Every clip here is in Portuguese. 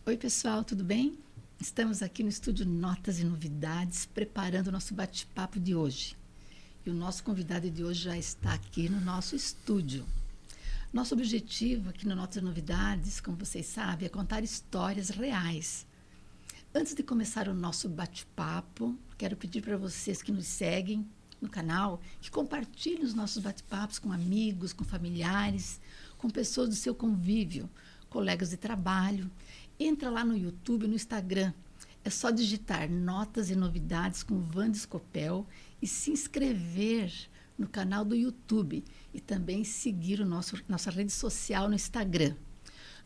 Oi, pessoal, tudo bem? Estamos aqui no estúdio Notas e Novidades, preparando o nosso bate-papo de hoje. E o nosso convidado de hoje já está aqui no nosso estúdio. Nosso objetivo aqui no Notas e Novidades, como vocês sabem, é contar histórias reais. Antes de começar o nosso bate-papo, quero pedir para vocês que nos seguem no canal, que compartilhem os nossos bate-papos com amigos, com familiares, com pessoas do seu convívio, colegas de trabalho. Entra lá no YouTube, no Instagram. É só digitar Notas e Novidades com Wanda Scopel e se inscrever no canal do YouTube e também seguir nossa rede social no Instagram.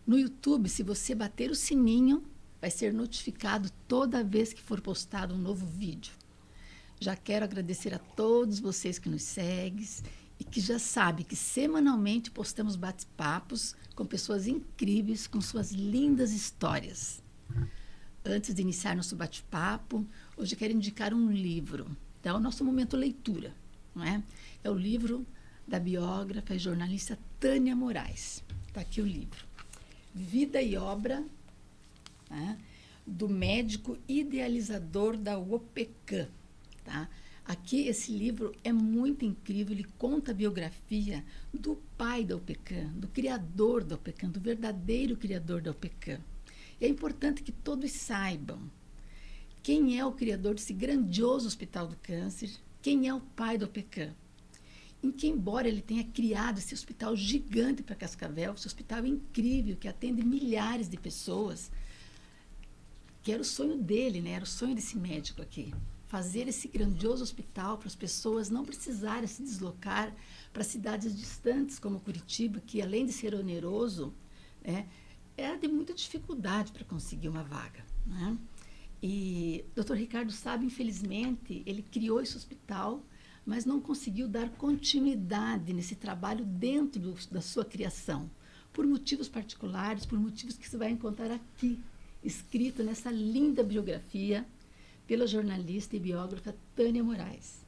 No YouTube, se você bater o sininho, vai ser notificado toda vez que for postado um novo vídeo. Já quero agradecer a todos vocês que nos seguem e que já sabem que semanalmente postamos bate-papos com pessoas incríveis, com suas lindas histórias. Antes de iniciar nosso bate-papo, hoje quero indicar um livro. Então, é o nosso momento leitura, não é? É o livro da biógrafa e jornalista Tânia Moraes. Está aqui o livro. Vida e Obra, né, do médico idealizador da OPECAM. Tá? Aqui, esse livro é muito incrível, ele conta a biografia do pai da OPECAM, do criador da OPECAM, do verdadeiro criador da OPECAM. E é importante que todos saibam quem é o criador desse grandioso Hospital do Câncer, quem é o pai da OPECAM. Em que, embora ele tenha criado esse hospital gigante para Cascavel, esse hospital incrível, que atende milhares de pessoas, que era o sonho dele, né? Era o sonho desse médico aqui. Fazer esse grandioso hospital para as pessoas não precisarem se deslocar para cidades distantes como Curitiba, que além de ser oneroso, né, era de muita dificuldade para conseguir uma vaga, né? E o Dr. Ricardo Sabe, infelizmente, ele criou esse hospital, mas não conseguiu dar continuidade nesse trabalho dentro da sua criação, por motivos particulares, por motivos que você vai encontrar aqui, escrito nessa linda biografia, pela jornalista e biógrafa Tânia Moraes.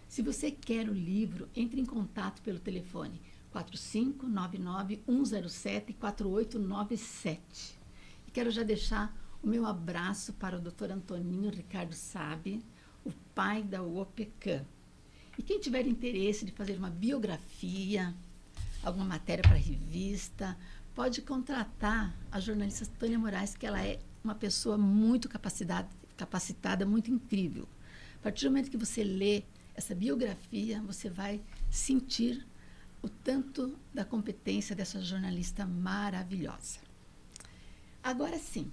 Se você quer o livro, entre em contato pelo telefone 4599-107-4897. E quero já deixar o meu abraço para o Dr. Antoninho Ricardo Sabe, o pai da OPECAM. E quem tiver interesse de fazer uma biografia, alguma matéria para revista, pode contratar a jornalista Tânia Moraes, que ela é uma pessoa muito capacitada, muito incrível. A partir do momento que você lê essa biografia, você vai sentir o tanto da competência dessa jornalista maravilhosa. Agora sim,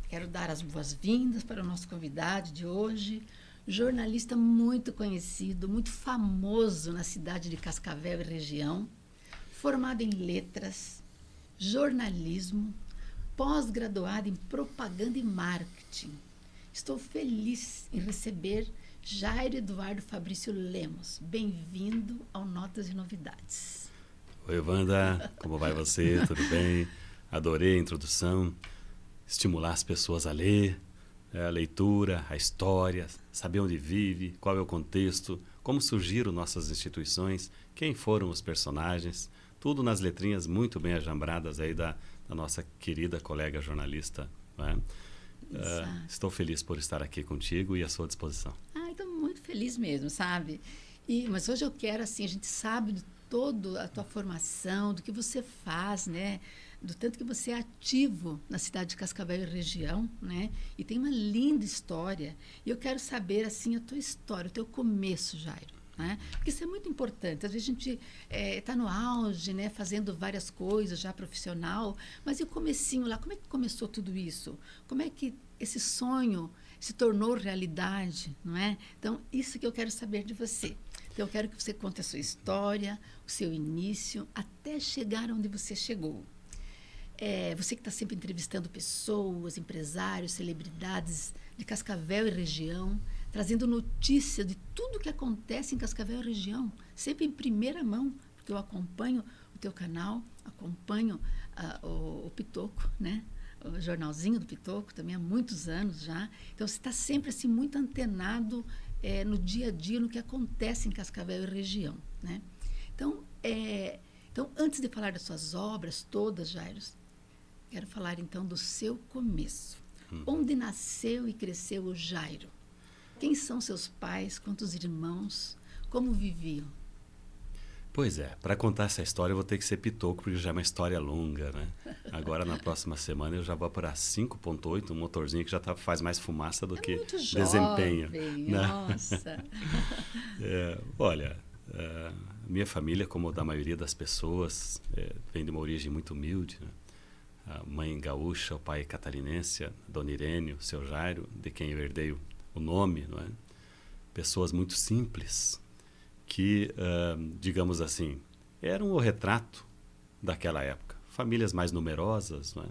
quero dar as boas-vindas para o nosso convidado de hoje, jornalista muito conhecido, muito famoso na cidade de Cascavel e região, formado em letras, jornalismo, pós-graduado em propaganda e marketing. Estou feliz em receber Jairo Eduardo Fabrício Lemos. Bem-vindo ao Notas e Novidades. Oi, Wanda, como vai você? Tudo bem? Adorei a introdução, estimular as pessoas a ler, a leitura, a história, saber onde vive, qual é o contexto, como surgiram nossas instituições, quem foram os personagens, tudo nas letrinhas muito bem ajambradas aí da nossa querida colega jornalista, né? Estou feliz por estar aqui contigo e à sua disposição. Estou muito feliz mesmo, sabe? Mas hoje eu quero, assim, a gente sabe de toda a tua formação, do que você faz, né? Do tanto que você é ativo na cidade de Cascavel e região, né? E tem uma linda história. E eu quero saber, assim, a tua história, o teu começo, Jairo. Né? Porque isso é muito importante. Às vezes a gente está no auge, né, fazendo várias coisas já profissional, mas e o comecinho lá? Como é que começou tudo isso? Como é que esse sonho se tornou realidade? Não é? Então, isso que eu quero saber de você. Então, eu quero que você conte a sua história, o seu início, até chegar onde você chegou. Você que está sempre entrevistando pessoas, empresários, celebridades de Cascavel e região, trazendo notícia de tudo que acontece em Cascavel e região, sempre em primeira mão, porque eu acompanho o teu canal, acompanho o Pitoco, né? O jornalzinho do Pitoco, também há muitos anos já. Então, você está sempre assim, muito antenado no dia a dia, no que acontece em Cascavel e região, né? Então, antes de falar das suas obras todas, Jairo, Quero falar então do seu começo. Onde nasceu e cresceu o Jairo? Quem são seus pais? Quantos irmãos? Como viviam? Pois é, para contar essa história eu vou ter que ser pitoco, porque já é uma história longa, né? Agora, na próxima semana, eu já vou para 5.8, um motorzinho que já faz mais fumaça do que Muito desempenho. jovem, Né? nossa. Olha, minha família, como a da maioria das pessoas, vem de uma origem muito humilde, né? A mãe gaúcha, o pai catarinense, a Dona Irene, o seu Jairo, de quem eu herdei o nome, não é? Pessoas muito simples, que, digamos assim, eram o retrato daquela época. Famílias mais numerosas, não é?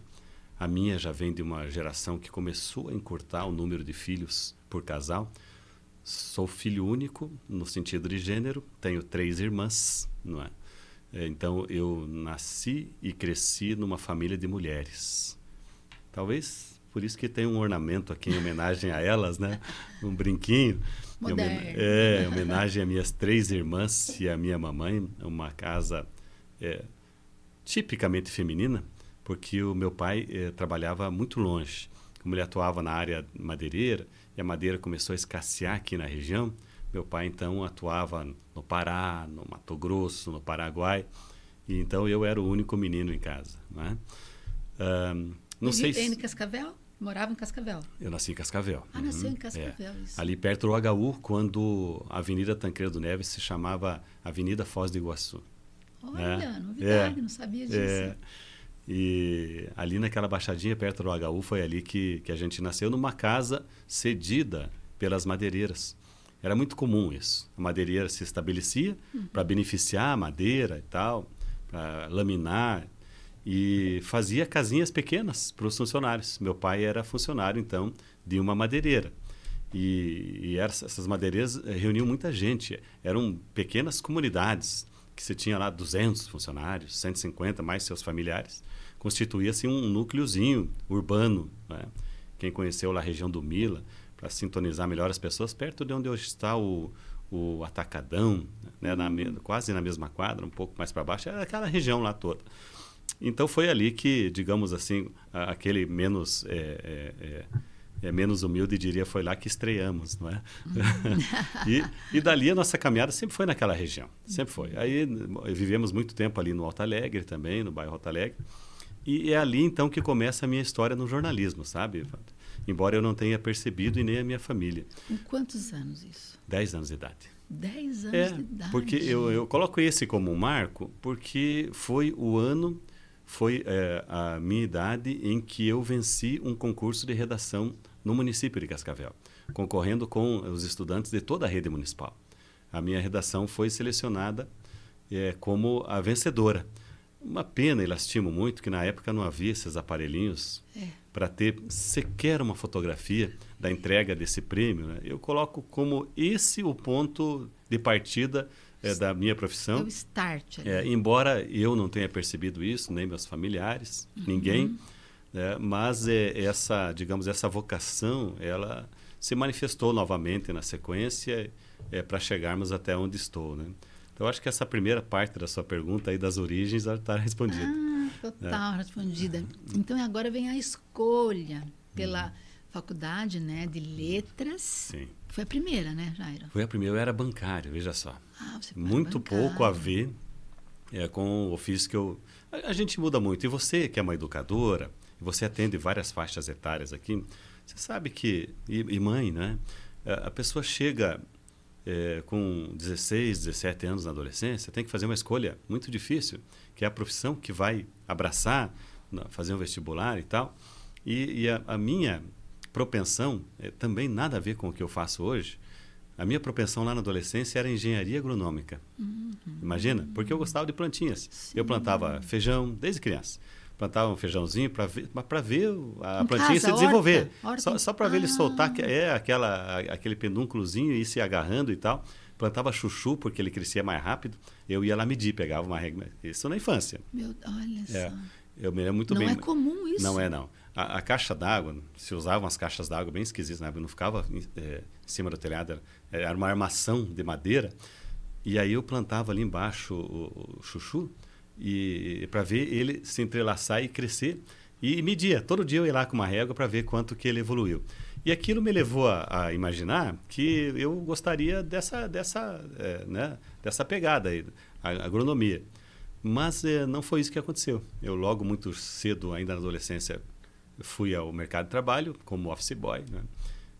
A minha já vem de uma geração que começou a encurtar o número de filhos por casal. Sou filho único, no sentido de gênero, tenho 3 irmãs, não é? Então, eu nasci e cresci numa família de mulheres. Talvez por isso que tem um ornamento aqui em homenagem a elas, né? Um brinquinho. Moderno. Em homenagem às minhas 3 irmãs e à minha mamãe. Uma casa tipicamente feminina, porque o meu pai trabalhava muito longe. Como ele atuava na área madeireira, e a madeira começou a escassear aqui na região, meu pai, então, atuava no Pará, no Mato Grosso, no Paraguai. E, então, eu era o único menino em casa. Né? Não sei em Cascavel? Morava em Cascavel? Eu nasci em Cascavel. Nasceu em Cascavel, isso. Ali perto do HU, quando a Avenida Tancredo Neves se chamava Avenida Foz do Iguaçu. Olha, novidade, não sabia disso. E ali naquela baixadinha perto do HU, foi ali que a gente nasceu, numa casa cedida pelas madeireiras. Era muito comum isso. A madeireira se estabelecia para beneficiar a madeira e tal, para laminar, e fazia casinhas pequenas para os funcionários. Meu pai era funcionário, então, de uma madeireira. E essas madeireiras reuniam muita gente. Eram pequenas comunidades, que você tinha lá 200 funcionários, 150, mais seus familiares. Constituía-se um núcleozinho urbano. Né? Quem conheceu lá a região do Mila, para sintonizar melhor as pessoas, perto de onde hoje está o Atacadão, né? Quase na mesma quadra, um pouco mais para baixo, era aquela região lá toda. Então foi ali que, digamos assim, aquele menos humilde diria, foi lá que estreamos, não é? E dali a nossa caminhada sempre foi naquela região, sempre foi. Aí vivemos muito tempo ali no Alto Alegre também, no bairro Alto Alegre, e é ali então que começa a minha história no jornalismo, sabe? Embora eu não tenha percebido e nem a minha família. Com quantos anos isso? 10 anos de idade. 10 anos de idade? Porque eu coloco esse como um marco, porque foi a minha idade em que eu venci um concurso de redação no município de Cascavel, concorrendo com os estudantes de toda a rede municipal. A minha redação foi selecionada como a vencedora. Uma pena, e lastimo muito, que na época não havia esses aparelhinhos para ter sequer uma fotografia da entrega desse prêmio. Né? Eu coloco como esse o ponto de partida da minha profissão. É o start. Embora eu não tenha percebido isso, nem meus familiares, ninguém, mas essa vocação, ela se manifestou novamente na sequência para chegarmos até onde estou, né? Então, acho que essa primeira parte da sua pergunta aí das origens já está respondida. Total respondida. Então, agora vem a escolha pela faculdade, né, de letras. Sim. Foi a primeira, né, Jairo? Foi a primeira, eu era bancário, veja só. Você foi muito bancário. pouco a ver com o ofício que eu... A gente muda muito. E você, que é uma educadora, e você atende várias faixas etárias aqui, você sabe que... E mãe, né? A pessoa chega... com 16, 17 anos na adolescência, tem que fazer uma escolha muito difícil, que é a profissão que vai abraçar, fazer um vestibular e tal. E a minha propensão, também nada a ver com o que eu faço hoje, a minha propensão lá na adolescência era engenharia agronômica. Imagina? Porque eu gostava de plantinhas. Sim. Eu plantava feijão desde criança. Plantava um feijãozinho para ver a plantinha se desenvolver. Horta. Só para ver ele soltar aquele pedúnculozinho e ir se agarrando e tal. Plantava chuchu porque ele crescia mais rápido. Eu ia lá medir, pegava uma régua. Isso na infância. Olha só. Eu me lembro muito bem. Não é comum isso. Não é, não. A caixa d'água, se usavam as caixas d'água bem esquisitas, né? Não ficava em cima do telhado, era uma armação de madeira. E aí eu plantava ali embaixo o chuchu, e para ver ele se entrelaçar e crescer. E media. Todo dia eu ia lá com uma régua para ver quanto que ele evoluiu. E aquilo me levou a imaginar que eu gostaria dessa pegada aí, a agronomia. Mas não foi isso que aconteceu. Eu logo muito cedo, ainda na adolescência, fui ao mercado de trabalho como office boy, né,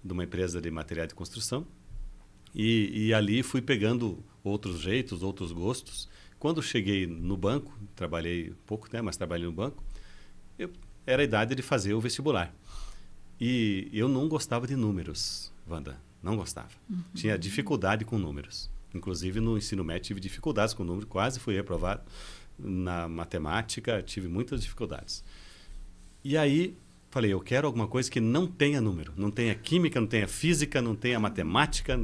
de uma empresa de material de construção. E ali fui pegando outros jeitos, outros gostos. Quando cheguei no banco, trabalhei pouco, né, mas trabalhei no banco, era a idade de fazer o vestibular. E eu não gostava de números, Wanda, não gostava. Tinha dificuldade com números. Inclusive no ensino médio tive dificuldades com números, quase fui reprovado. Na matemática tive muitas dificuldades. E aí falei, eu quero alguma coisa que não tenha número, não tenha química, não tenha física, não tenha matemática.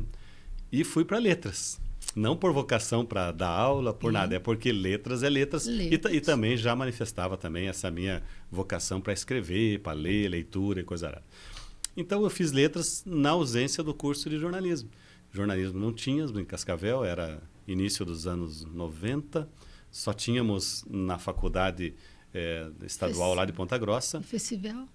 E fui para letras. Não por vocação para dar aula, por nada. É porque letras é letras. E também já manifestava também essa minha vocação para escrever, para ler, leitura e coisa arada. Então eu fiz letras na ausência do curso de jornalismo. Jornalismo não tínhamos em Cascavel, era início dos anos 90. Só tínhamos na faculdade estadual lá de Ponta Grossa. E Festival?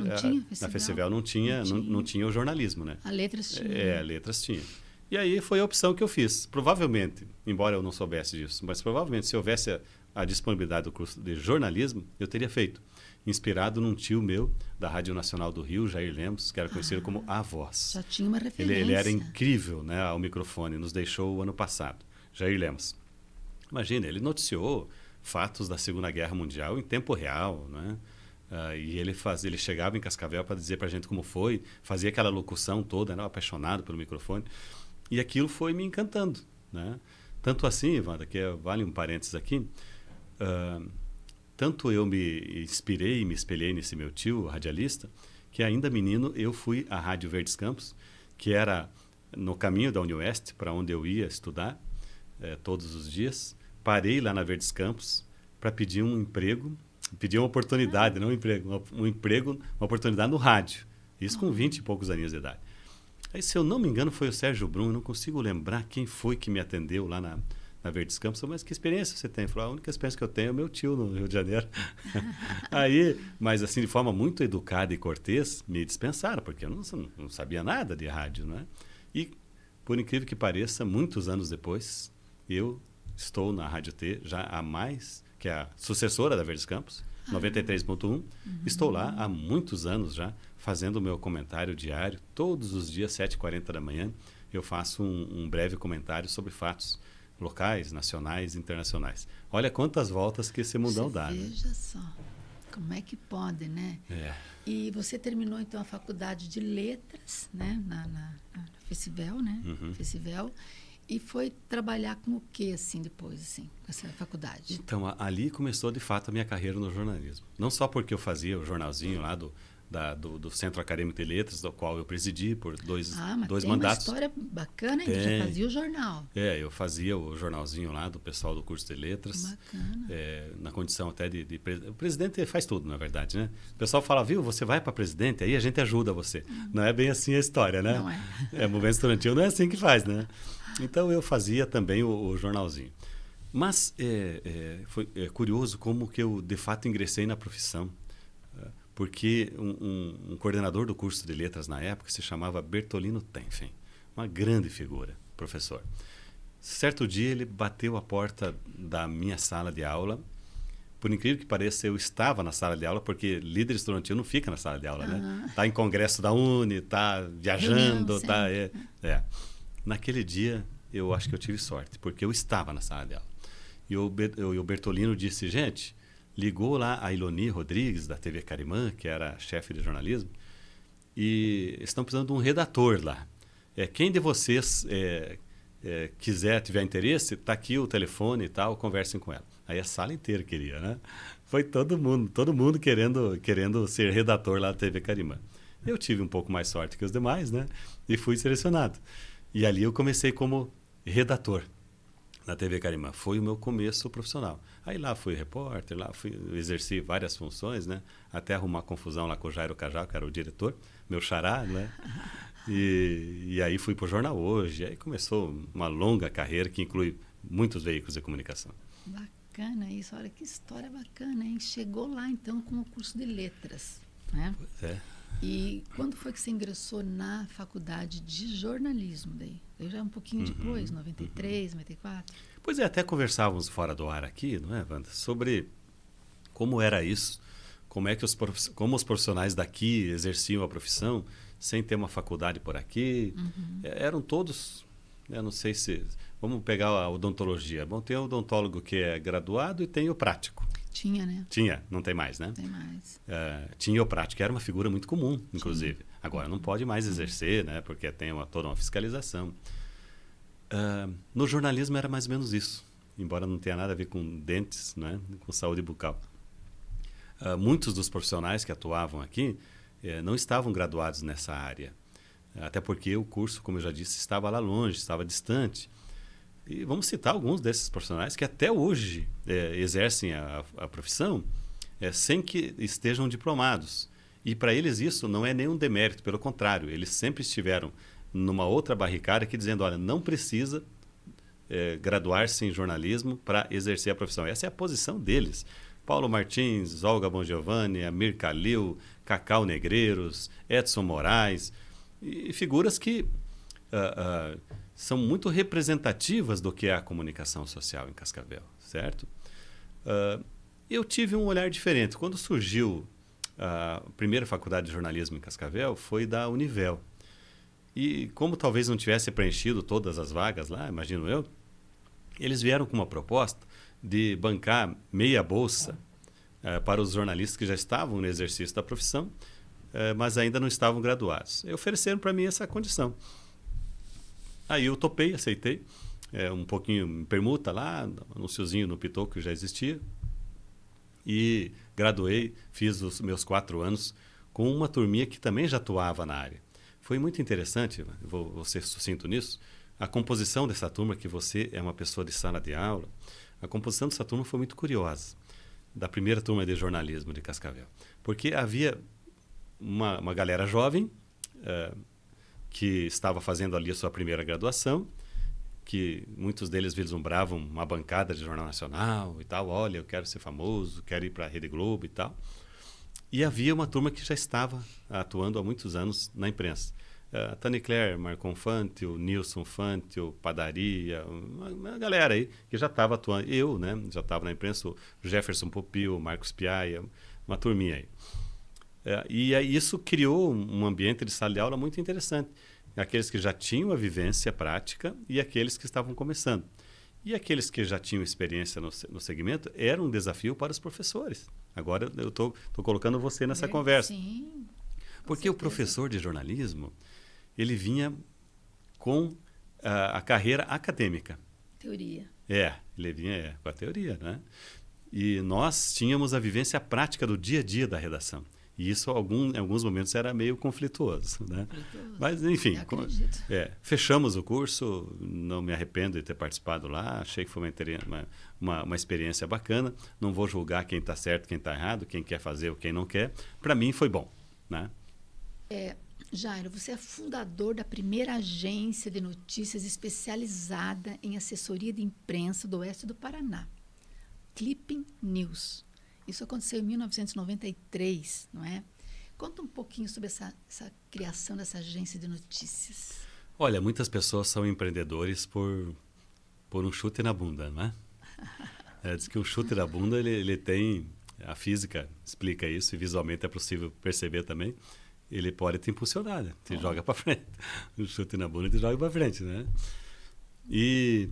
Não tinha Festival? Na Festival não tinha o jornalismo, né? A letras tinha. Letras tinha. E aí foi a opção que eu fiz. Provavelmente, embora eu não soubesse disso, mas provavelmente se houvesse a disponibilidade do curso de jornalismo, eu teria feito. Inspirado num tio meu, da Rádio Nacional do Rio, Jair Lemos, que era conhecido como A Voz. Já tinha uma referência. Ele era incrível, né, ao microfone, nos deixou o ano passado. Jair Lemos. Imagina, ele noticiou fatos da Segunda Guerra Mundial em tempo real, né? E ele chegava em Cascavel para dizer para a gente como foi, fazia aquela locução toda, né, apaixonado pelo microfone. E aquilo foi me encantando, né? Tanto assim, Wanda, que vale um parênteses aqui, tanto eu me inspirei e me espelhei nesse meu tio, radialista, que ainda menino eu fui à Rádio Verdes Campos, que era no caminho da Unioeste, para onde eu ia estudar todos os dias. Parei lá na Verdes Campos para pedir um emprego, pedir uma oportunidade, não um emprego, uma oportunidade no rádio. Isso com 20 e poucos aninhos de idade. Aí, se eu não me engano, foi o Sérgio Brum, eu não consigo lembrar quem foi que me atendeu lá na Verdes Campos. Mas que experiência você tem? Falou, a única experiência que eu tenho é o meu tio no Rio de Janeiro. Aí, mas assim, de forma muito educada e cortês, me dispensaram, porque eu não sabia nada de rádio, né? E, por incrível que pareça, muitos anos depois, eu estou na Rádio T, já há mais, que é a sucessora da Verdes Campos, 93.1. Estou lá há muitos anos já, fazendo o meu comentário diário. Todos os dias, 7h40 da manhã, eu faço um breve comentário sobre fatos locais, nacionais e internacionais. Olha quantas voltas que esse mundão dá. Veja só, como é que pode, né? E você terminou, então, a faculdade de letras, né? Na Festival, né? Festival. E foi trabalhar com o que, assim, depois, assim, com essa faculdade? Então, ali começou, de fato, a minha carreira no jornalismo. Não só porque eu fazia o jornalzinho lá do Centro Acadêmico de Letras, do qual eu presidi por dois mandatos. Uma história bacana, hein? Já fazia o jornal. Eu fazia o jornalzinho lá do pessoal do curso de letras. Bacana. Na condição até de o presidente faz tudo, na verdade, né? O pessoal fala, viu, você vai para presidente, aí a gente ajuda você. Não é bem assim a história, né? Não é. Movimento estudantil não é assim que faz, né? Então, eu fazia também o jornalzinho. Mas foi curioso como que eu, de fato, ingressei na profissão. Porque um coordenador do curso de letras na época se chamava Bertolino Tenfen, uma grande figura, professor. Certo dia ele bateu a porta da minha sala de aula. Por incrível que pareça, eu estava na sala de aula, porque líder estudantil não fica na sala de aula, né? Está em congresso da Uni, está viajando, está... Naquele dia, eu acho que eu tive sorte, porque eu estava na sala de aula. E o Bertolino disse, gente... Ligou lá a Iloni Rodrigues, da TV Carimã, que era chefe de jornalismo, e estão precisando de um redator lá. Quem de vocês tiver interesse, está aqui o telefone e tal, conversem com ela. Aí a sala inteira queria, né? Foi todo mundo querendo ser redator lá da TV Carimã. Eu tive um pouco mais sorte que os demais, né? E fui selecionado. E ali eu comecei como redator na TV Carimã. Foi o meu começo profissional. Aí lá fui repórter, exerci várias funções, né? Até arrumar confusão lá com o Jairo Cajal, que era o diretor, meu xará, né? E aí fui para o Jornal Hoje. Aí começou uma longa carreira que inclui muitos veículos de comunicação. Bacana. bacana isso, olha que história bacana, hein? Chegou lá então com o curso de letras, né? Pois é. E quando foi que você ingressou na faculdade de jornalismo daí? Eu já um pouquinho depois, 93, 94? Pois é, até conversávamos fora do ar aqui, não é, Wanda, sobre como era isso, como os profissionais daqui exerciam a profissão sem ter uma faculdade por aqui. Eram todos, eu não sei se... Vamos pegar a odontologia. Bom, tem o odontólogo que é graduado e tem o prático. Tinha, né? Tinha, não tem mais, né? Tem mais. Tinha o prático, que era uma figura muito comum, inclusive. Agora não pode mais exercer, né? Porque tem toda uma fiscalização. No jornalismo era mais ou menos isso, embora não tenha nada a ver com dentes, né? Com saúde bucal. Muitos dos profissionais que atuavam aqui não estavam graduados nessa área. Até porque o curso, como eu já disse, estava lá longe, estava distante. E vamos citar alguns desses profissionais que até hoje exercem a profissão sem que estejam diplomados. E para eles isso não é nenhum demérito, pelo contrário, eles sempre estiveram numa outra barricada aqui dizendo, olha, não precisa graduar-se em jornalismo para exercer a profissão. Essa é a posição deles. Paulo Martins, Olga Bongiovanni, Amir Khalil, Cacau Negreiros, Edson Moraes, e figuras que são muito representativas do que é a comunicação social em Cascavel, certo? Eu tive um olhar diferente. Quando surgiu a primeira faculdade de jornalismo em Cascavel, foi da Univel. E como talvez não tivesse preenchido todas as vagas lá, imagino eu, eles vieram com uma proposta de bancar meia bolsa para os jornalistas que já estavam no exercício da profissão, mas ainda não estavam graduados. E ofereceram para mim essa condição. Aí eu topei, aceitei, um pouquinho em permuta lá, anunciozinho no Pitoco que já existia, e graduei, fiz os meus 4 anos com uma turminha que também já atuava na área. Foi muito interessante, vou ser sucinto nisso, a composição dessa turma, que você é uma pessoa de sala de aula, a composição dessa turma foi muito curiosa, da primeira turma de jornalismo de Cascavel, porque havia uma galera jovem que estava fazendo ali a sua primeira graduação, que muitos deles vislumbravam uma bancada de jornal nacional e tal, olha, eu quero ser famoso, quero ir para a Rede Globo e tal. E havia uma turma que já estava atuando há muitos anos na imprensa. A Tani Claire, Marcon Fantio, Nilson Fantio, Padaria, uma galera aí que já estava atuando. Eu, né, já estava na imprensa, o Jefferson Popil, Marcos Piaia, uma turminha aí. E aí isso criou um ambiente de sala de aula muito interessante. Aqueles que já tinham a vivência prática e aqueles que estavam começando. E aqueles que já tinham experiência no segmento, era um desafio para os professores. Agora eu estou colocando você nessa conversa. Sim, porque o professor de jornalismo, ele vinha com a carreira acadêmica. Teoria. Ele vinha com a teoria, né? E nós tínhamos a vivência prática do dia a dia da redação. E isso, em alguns momentos, era meio conflituoso, né? Mas, enfim, fechamos o curso, não me arrependo de ter participado lá, achei que foi uma experiência bacana, não vou julgar quem está certo, quem está errado, quem quer fazer ou quem não quer. Para mim, foi bom, né? Jairo, você é fundador da primeira agência de notícias especializada em assessoria de imprensa do oeste do Paraná, Clipping News. Isso aconteceu em 1993, não é? Conta um pouquinho sobre essa criação dessa agência de notícias. Olha, muitas pessoas são empreendedores por um chute na bunda, não é? Diz que o chute na bunda, ele tem... A física explica isso e visualmente é possível perceber também. Ele pode te impulsionar, né? Te joga para frente. O chute na bunda te joga para frente, né? E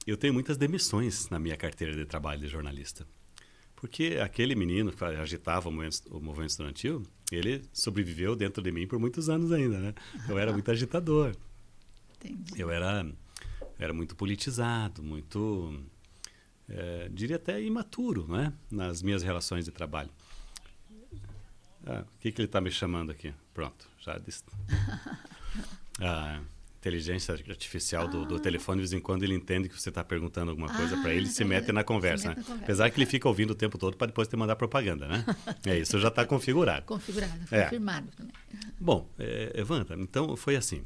eu tenho muitas demissões na minha carteira de trabalho de jornalista. Porque aquele menino que agitava o movimento estudantil, ele sobreviveu dentro de mim por muitos anos ainda, né? Eu era muito agitador. Entendi. Eu era muito politizado, muito, diria até imaturo, né? Nas minhas relações de trabalho. O que ele está me chamando aqui? Pronto, já disse. Inteligência artificial do telefone, de vez em quando ele entende que você está perguntando alguma coisa para ele e se mete na conversa. Né? Apesar que ele fica ouvindo o tempo todo para depois te mandar propaganda, né? Isso já está configurado. Confirmado também. Bom, Evandra, então foi assim.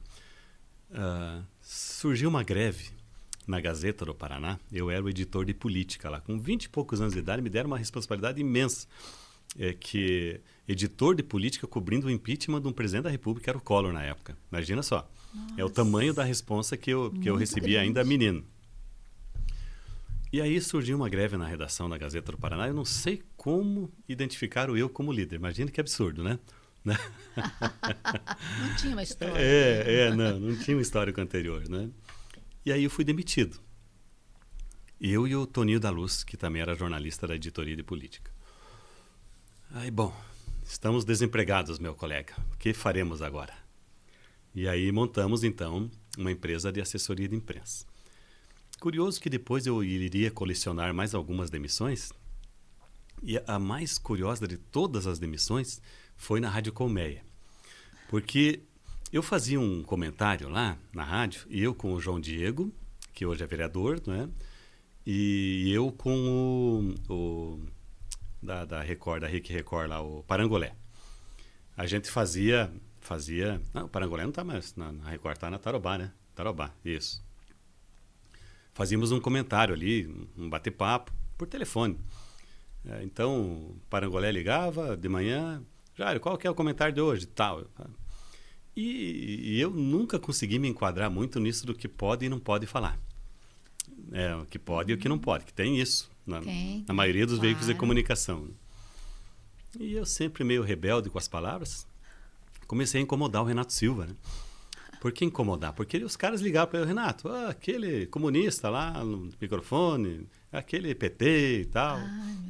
Surgiu uma greve na Gazeta do Paraná, eu era o editor de política lá. Com 20 e poucos anos de idade, me deram uma responsabilidade imensa. Que editor de política cobrindo o impeachment de um presidente da República, era o Collor na época. Imagina só. Nossa. É o tamanho da responsa que eu recebi ainda menino. E aí surgiu uma greve na redação da Gazeta do Paraná. Eu não sei como identificaram eu como líder. Imagina que absurdo, né? Não tinha uma história. Não tinha um histórico anterior, né? E aí eu fui demitido. Eu e o Toninho da Luz, que também era jornalista da editoria de política. Aí, bom, estamos desempregados, meu colega. O que faremos agora? E aí montamos, então, uma empresa de assessoria de imprensa. Curioso que depois eu iria colecionar mais algumas demissões. E a mais curiosa de todas as demissões foi na Rádio Colmeia. Porque eu fazia um comentário lá na rádio, e eu com o João Diego, que hoje é vereador, não é? E eu com o da Record, da RIC Record lá, o Parangolé. A gente fazia... Não, o Parangolé não está mais na Record, está na Tarobá, né? Tarobá, isso. Fazíamos um comentário ali, um bate-papo, por telefone. Então, o Parangolé ligava de manhã, Jário, qual que é o comentário de hoje? Tal. E eu nunca consegui me enquadrar muito nisso do que pode e não pode falar. O que pode e o que não pode, que tem isso na maioria dos veículos de comunicação. E eu sempre meio rebelde com as palavras, comecei a incomodar o Renato Silva, né? Por que incomodar? Porque os caras ligavam para ele, Renato, aquele comunista lá no microfone, aquele PT e tal,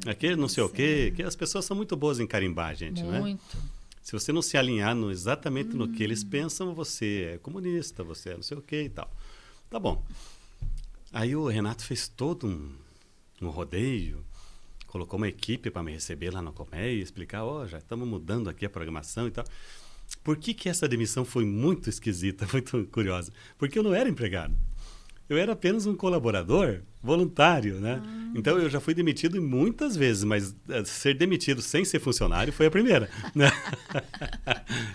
aquele não sei o quê, que as pessoas são muito boas em carimbar, gente, muito. Né? Se você não se alinhar exatamente no que eles pensam, você é comunista, você é não sei o quê e tal. Tá bom. Aí o Renato fez todo um rodeio, colocou uma equipe para me receber lá na Colmeia e explicar, já estamos mudando aqui a programação e tal. Por que essa demissão foi muito esquisita, muito curiosa? Porque eu não era empregado. Eu era apenas um colaborador voluntário, né? Então, eu já fui demitido muitas vezes, mas ser demitido sem ser funcionário foi a primeira. Né?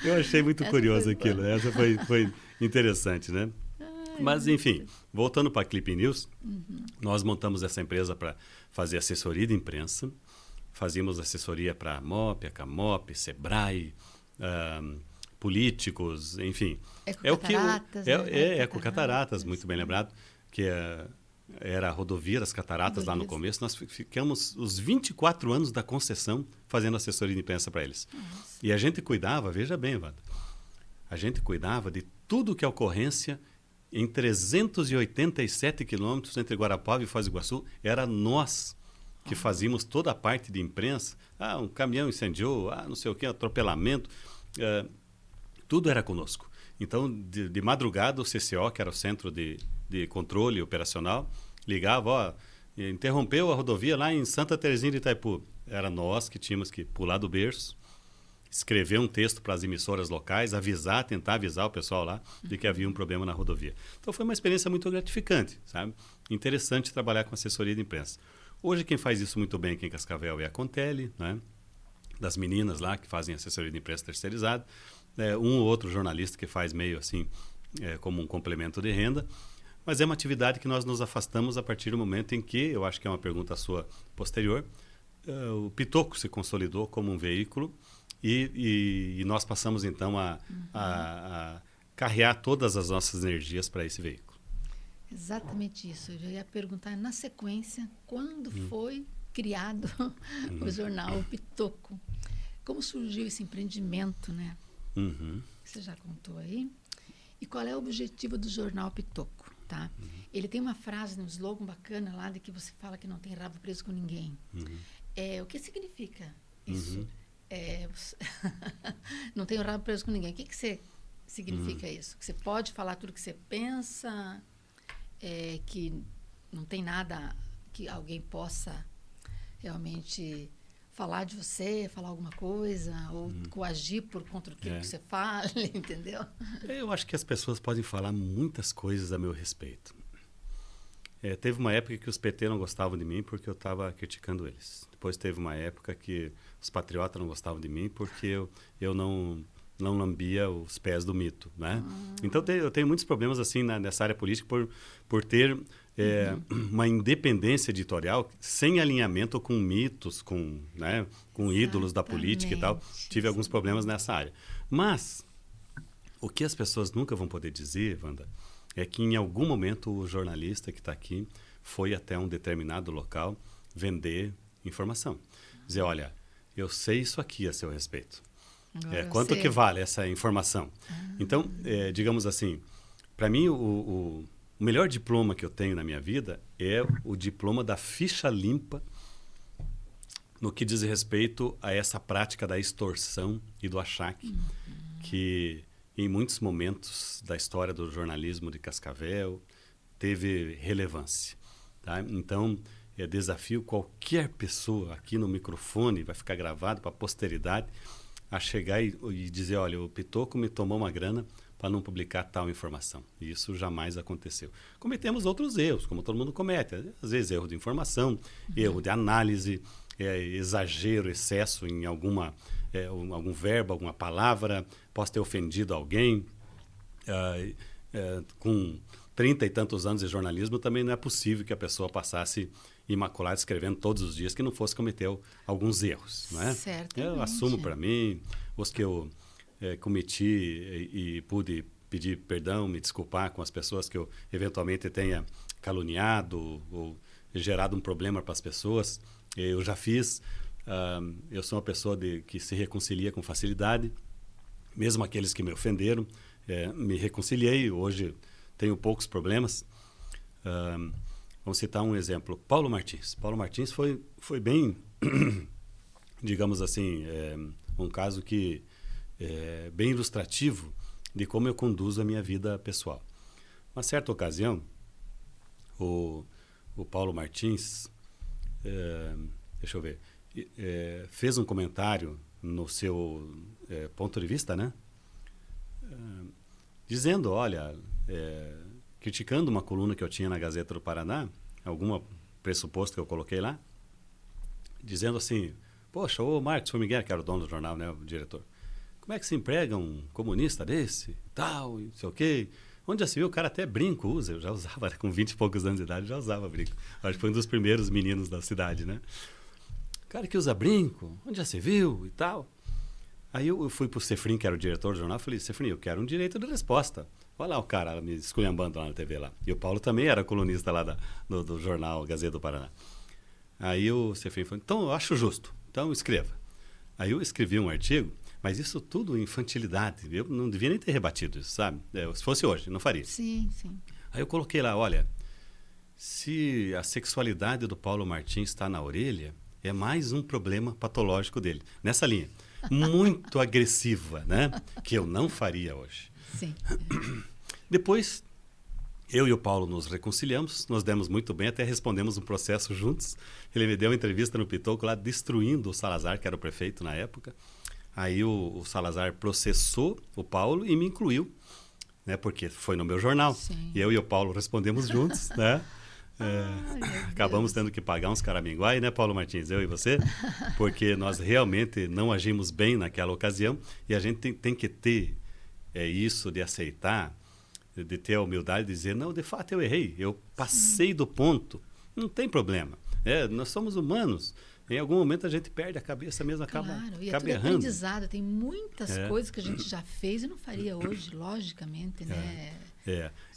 Eu achei muito curioso aquilo. Essa foi interessante, né? Mas, enfim, voltando para a Clip News, nós montamos essa empresa para fazer assessoria de imprensa. Fazíamos assessoria para a MOP, a CAMOP, SEBRAE, políticos, enfim. Ecocataratas. Ecocataratas, muito bem lembrado, que era a rodovia das cataratas lá no começo. Nós ficamos os 24 anos da concessão fazendo assessoria de imprensa para eles. Nossa. E a gente cuidava, veja bem, Wanda, a gente cuidava de tudo que é ocorrência em 387 quilômetros entre Guarapuava e Foz do Iguaçu. Era nós que fazíamos toda a parte de imprensa. Um caminhão incendiou, não sei o que, atropelamento. Tudo era conosco. Então, de madrugada, o CCO, que era o Centro de Controle Operacional, ligava, interrompeu a rodovia lá em Santa Terezinha de Itaipu. Era nós que tínhamos que pular do berço, escrever um texto para as emissoras locais, tentar avisar o pessoal lá de que havia um problema na rodovia. Então, foi uma experiência muito gratificante, sabe? Interessante trabalhar com assessoria de imprensa. Hoje, quem faz isso muito bem aqui em Cascavel é a Contele, né? Das meninas lá que fazem assessoria de imprensa terceirizada. Um ou outro jornalista que faz meio assim, como um complemento de renda. Mas é uma atividade que nós nos afastamos a partir do momento em que, eu acho que é uma pergunta sua posterior, o Pitoco se consolidou como um veículo e nós passamos então a carrear todas as nossas energias para esse veículo. Exatamente isso. Eu já ia perguntar na sequência quando foi criado o jornal Pitoco. Como surgiu esse empreendimento, né? Você já contou aí. E qual é o objetivo do jornal Pitoco, tá? Ele tem uma frase, um slogan bacana lá de que você fala que não tem rabo preso com ninguém. O que significa isso? Não tem rabo preso com ninguém. O que significa isso? Que você pode falar tudo que você pensa, que não tem nada que alguém possa realmente falar de você, falar alguma coisa, ou coagir por contra daquilo que você fala, entendeu? Eu acho que as pessoas podem falar muitas coisas a meu respeito. Teve uma época que os PT não gostavam de mim porque eu estava criticando eles. Depois teve uma época que os patriotas não gostavam de mim porque eu não não lambia os pés do mito, né? Então eu tenho muitos problemas assim nessa área política por ter uma independência editorial sem alinhamento com mitos, né, com ídolos da política e tal. Tive alguns problemas nessa área. Mas o que as pessoas nunca vão poder dizer, Wanda, é que em algum momento o jornalista que está aqui foi até um determinado local vender informação. Dizer, olha, eu sei isso aqui a seu respeito. Quanto que vale essa informação? Então, digamos assim, para mim, o melhor diploma que eu tenho na minha vida é o diploma da ficha limpa no que diz respeito a essa prática da extorsão e do achaque, que em muitos momentos da história do jornalismo de Cascavel teve relevância. Tá? Então, desafio qualquer pessoa aqui no microfone, vai ficar gravado para a posteridade, a chegar e dizer, olha, o Pitoco me tomou uma grana para não publicar tal informação. E isso jamais aconteceu. Cometemos outros erros, como todo mundo comete. Às vezes erro de informação, erro de análise, exagero, excesso em algum verbo, alguma palavra, posso ter ofendido alguém. Com 30 e tantos anos de jornalismo, também não é possível que a pessoa passasse imaculada escrevendo todos os dias que não fosse cometer alguns erros. Não é? Eu assumo para mim os que eu cometi e pude pedir perdão, me desculpar com as pessoas que eu eventualmente tenha caluniado ou gerado um problema para as pessoas. Eu já fiz. Eu sou uma pessoa que se reconcilia com facilidade, mesmo aqueles que me ofenderam. Me reconciliei, hoje tenho poucos problemas. Vamos citar um exemplo, Paulo Martins. Paulo Martins foi bem, digamos assim, um caso que bem ilustrativo de como eu conduzo a minha vida pessoal. Uma certa ocasião, o Paulo Martins, deixa eu ver, fez um comentário no seu ponto de vista, né? Dizendo, olha, criticando uma coluna que eu tinha na Gazeta do Paraná, algum pressuposto que eu coloquei lá, dizendo assim, poxa, o Marcos Formiguera, que era o dono do jornal, né, o diretor, como é que se emprega um comunista desse, tal, e não sei o quê? Onde já se viu, o cara até brinco usa, eu já usava, com 20 e poucos anos de idade, já usava brinco. Acho que foi um dos primeiros meninos da cidade, né? Cara que usa brinco, onde já se viu e tal. Aí eu fui pro Cefrim, que era o diretor do jornal, e falei, Cefrim, eu quero um direito de resposta. Olha lá o cara me esculhambando lá na TV lá. E o Paulo também era colunista lá do jornal Gazeta do Paraná. Aí o Cefrim falou, então eu acho justo, então escreva. Aí eu escrevi um artigo, mas isso tudo infantilidade. Eu não devia nem ter rebatido isso, sabe? Se fosse hoje, não faria. Sim, sim. Aí eu coloquei lá, olha, se a sexualidade do Paulo Martins está na orelha, é mais um problema patológico dele. Nessa linha. Muito agressiva, né? Que eu não faria hoje. Sim. Depois, eu e o Paulo nos reconciliamos, nos demos muito bem, até respondemos um processo juntos. Ele me deu uma entrevista no Pitoco lá, destruindo o Salazar, que era o prefeito na época. Aí o Salazar processou o Paulo e me incluiu, né? Porque foi no meu jornal. Sim. E eu e o Paulo respondemos juntos, né? Acabamos tendo que pagar uns caraminguai, né, Paulo Martins, eu e você, porque nós realmente não agimos bem naquela ocasião e a gente tem que ter isso de aceitar, de ter a humildade de dizer, não, de fato eu errei, eu passei do ponto, não tem problema, nós somos humanos, em algum momento a gente perde a cabeça mesmo, acaba e errando. Aprendizado, tem muitas coisas que a gente já fez e não faria hoje, logicamente, né?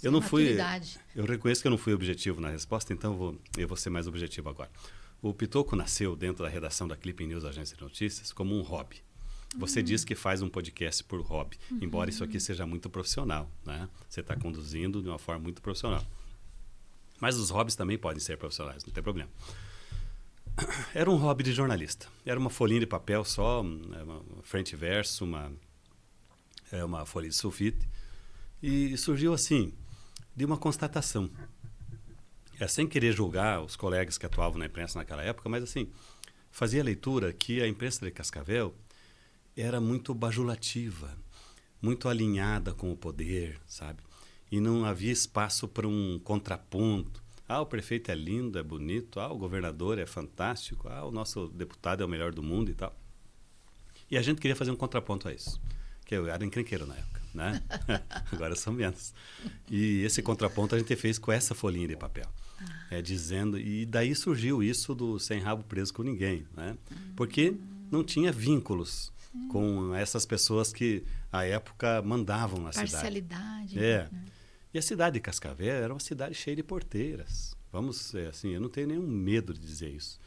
Eu não fui. Eu reconheço que eu não fui objetivo na resposta, então eu vou ser mais objetivo agora. O Pitoco nasceu dentro da redação da Clipping News, Agência de Notícias, como um hobby. Você diz que faz um podcast por hobby, embora isso aqui seja muito profissional, né? Você está conduzindo de uma forma muito profissional. Mas os hobbies também podem ser profissionais, não tem problema. Era um hobby de jornalista. Era uma folhinha de papel só, uma frente e verso, uma folha de sulfite. E surgiu assim, de uma constatação. Sem querer julgar os colegas que atuavam na imprensa naquela época, mas assim, fazia a leitura que a imprensa de Cascavel era muito bajulativa, muito alinhada com o poder, sabe? E não havia espaço para um contraponto. O prefeito é lindo, é bonito, o governador é fantástico, o nosso deputado é o melhor do mundo e tal. E a gente queria fazer um contraponto a isso. porque eu era encrenqueiro na época, né? Agora são menos. E esse contraponto a gente fez com essa folhinha de papel. Dizendo, e daí surgiu isso do sem rabo preso com ninguém, né? Porque não tinha vínculos com essas pessoas que, à época, mandavam na cidade. Parcialidade. Né? E a cidade de Cascavel era uma cidade cheia de porteiras. Vamos, assim, eu não tenho nenhum medo de dizer isso.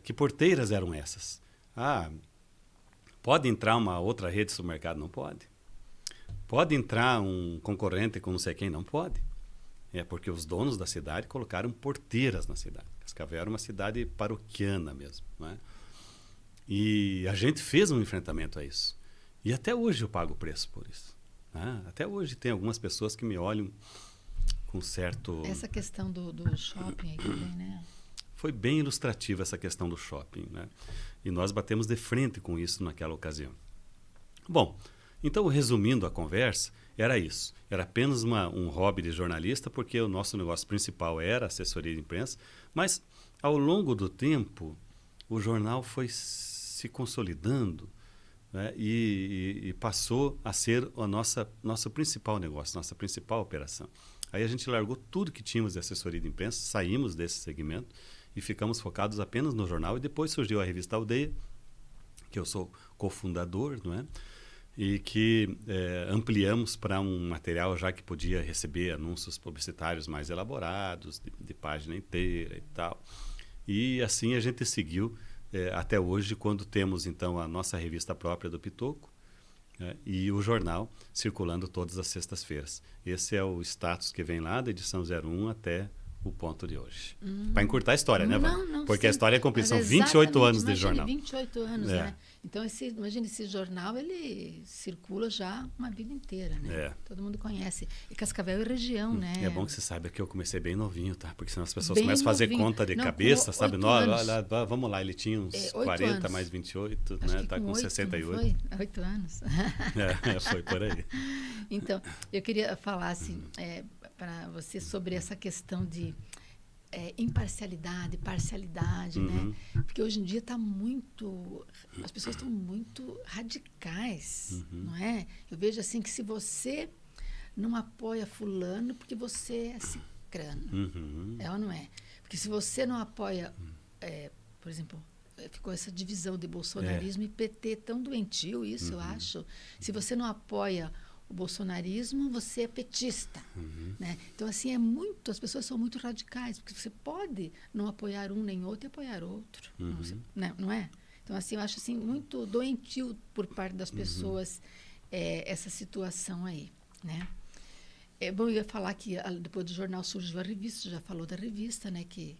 Que porteiras eram essas? Pode entrar uma outra rede de supermercado? Não pode. Pode entrar um concorrente com não sei quem? Não pode. Porque os donos da cidade colocaram porteiras na cidade. Cascavel era uma cidade paroquiana mesmo, né? E a gente fez um enfrentamento a isso. E até hoje eu pago o preço por isso. Né? Até hoje tem algumas pessoas que me olham com certo... Essa questão do shopping aí também, né? Foi bem ilustrativa essa questão do shopping, né? E nós batemos de frente com isso naquela ocasião. Bom, então, resumindo a conversa, era isso. Era apenas um hobby de jornalista, porque o nosso negócio principal era assessoria de imprensa, mas, ao longo do tempo, o jornal foi se consolidando, né? E passou a ser o nosso principal negócio, nossa principal operação. Aí a gente largou tudo que tínhamos de assessoria de imprensa, saímos desse segmento e ficamos focados apenas no jornal. E depois surgiu a revista Aldeia, que eu sou cofundador, não é? E que ampliamos para um material já que podia receber anúncios publicitários mais elaborados, de página inteira e tal. E assim a gente seguiu até hoje, quando temos então a nossa revista própria do Pitoco, e o jornal circulando todas as sextas-feiras. Esse é o status que vem lá da edição 01 até o ponto de hoje. Para encurtar a história, né, Vânia? Não, porque sim. A história é comprida, são 28 anos de jornal. 28 anos, né? Então, imagina, esse jornal, ele circula já uma vida inteira, né? Todo mundo conhece. E Cascavel é região, né? É bom que você saiba que eu comecei bem novinho, tá? Porque senão as pessoas Bem começam a fazer novinho. conta de Não, cabeça, com sabe? 8 Olha, anos. vamos lá, ele tinha uns 8 40 anos. mais 28, Acho né? que Tá com 8, 68. não foi? 8 anos. Foi por aí. Então, eu queria falar assim, para você sobre essa questão de imparcialidade, parcialidade, né? Porque hoje em dia as pessoas estão muito radicais, não é? Eu vejo assim que se você não apoia fulano porque você é cicrano, é ou não é? Porque se você não apoia, por exemplo, ficou essa divisão de bolsonarismo e PT tão doentio isso, eu acho. Se você não apoia o bolsonarismo, você é petista, né? Então, assim, as pessoas são muito radicais, porque você pode não apoiar um nem outro e apoiar outro, não é? Então, assim, eu acho assim, muito doentio por parte das pessoas essa situação aí, né? Bom, eu ia falar que depois do jornal surgiu a revista, você já falou da revista, né? Que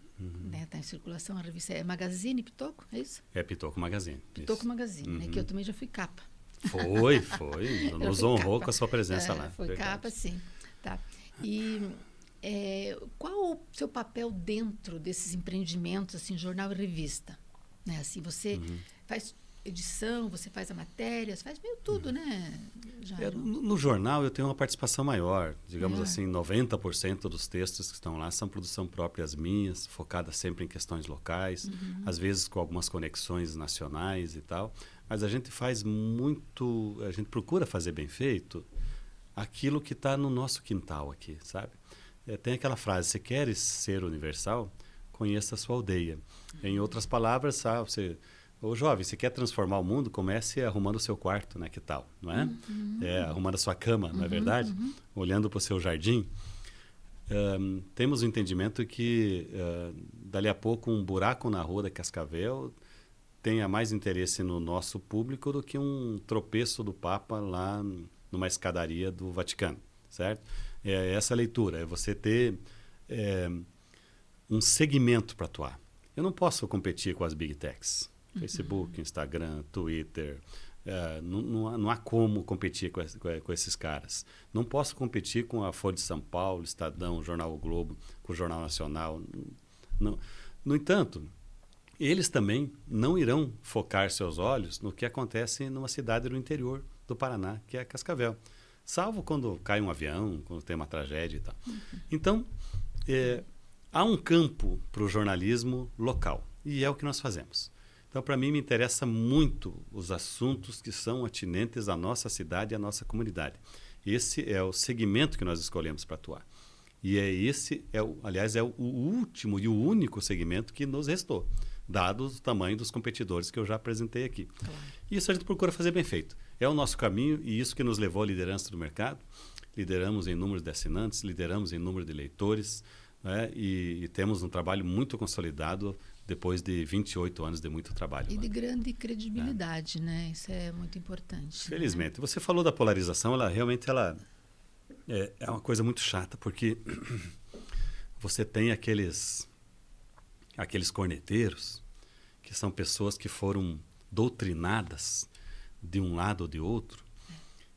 está em circulação, a revista é Magazine Pitoco, é isso? É Pitoco Magazine. Pitoco Magazine, né? Que eu também já fui capa. Foi. Nos honrou com a sua presença lá. Foi verdade. Capa, sim. Tá. E qual o seu papel dentro desses empreendimentos, assim, jornal e revista? Né? Assim, você faz edição, você faz a matéria, você faz meio tudo, né, Jairo? No jornal eu tenho uma participação maior. Digamos assim, 90% dos textos que estão lá são produção próprias minhas, focadas sempre em questões locais, às vezes com algumas conexões nacionais e tal. Mas a gente faz muito, a gente procura fazer bem feito aquilo que está no nosso quintal aqui, sabe? Tem aquela frase, se queres ser universal, conheça a sua aldeia. Em outras palavras, ô jovem, você quer transformar o mundo, comece arrumando o seu quarto, né? Que tal, não é? Arrumando a sua cama, não é verdade? Olhando para o seu jardim. Temos o entendimento que, dali a pouco, um buraco na rua da Cascavel tenha mais interesse no nosso público do que um tropeço do Papa lá numa escadaria do Vaticano, certo? Essa leitura, é você ter um segmento para atuar. Eu não posso competir com as Big Techs. Facebook, Instagram, Twitter. Não há como competir com esses caras. Não posso competir com a Folha de São Paulo, Estadão, Jornal o Globo, com o Jornal Nacional. Não. No entanto, eles também não irão focar seus olhos no que acontece numa cidade do interior do Paraná, que é Cascavel. Salvo quando cai um avião, quando tem uma tragédia e tal. Então, há um campo para o jornalismo local. E é o que nós fazemos. Então, para mim, me interessa muito os assuntos que são atinentes à nossa cidade e à nossa comunidade. Esse é o segmento que nós escolhemos para atuar. E aliás, é o último e o único segmento que nos restou, dado o tamanho dos competidores que eu já apresentei aqui. Claro. Isso a gente procura fazer bem feito. É o nosso caminho e isso que nos levou à liderança do mercado. Lideramos em número de assinantes, lideramos em número de leitores, né? E temos um trabalho muito consolidado depois de 28 anos de muito trabalho. E de grande credibilidade, né? Isso é muito importante. Felizmente. Né? Você falou da polarização, ela realmente é uma coisa muito chata, porque você tem aqueles corneteiros, que são pessoas que foram doutrinadas de um lado ou de outro,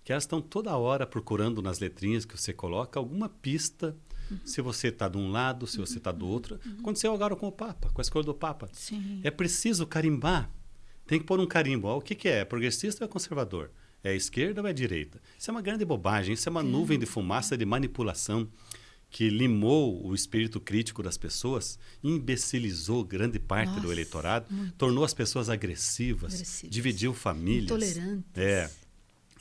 que elas estão toda hora procurando nas letrinhas que você coloca alguma pista, se você está de um lado, se você está do outro. Aconteceu agora com o Papa, com a escolha do Papa. Sim. É preciso carimbar. Tem que pôr um carimbo. O que é? É progressista ou é conservador? É esquerda ou é direita? Isso é uma grande bobagem. Isso é uma nuvem de fumaça de manipulação que limou o espírito crítico das pessoas, imbecilizou grande parte do eleitorado, tornou as pessoas agressivas, dividiu famílias. Intolerantes.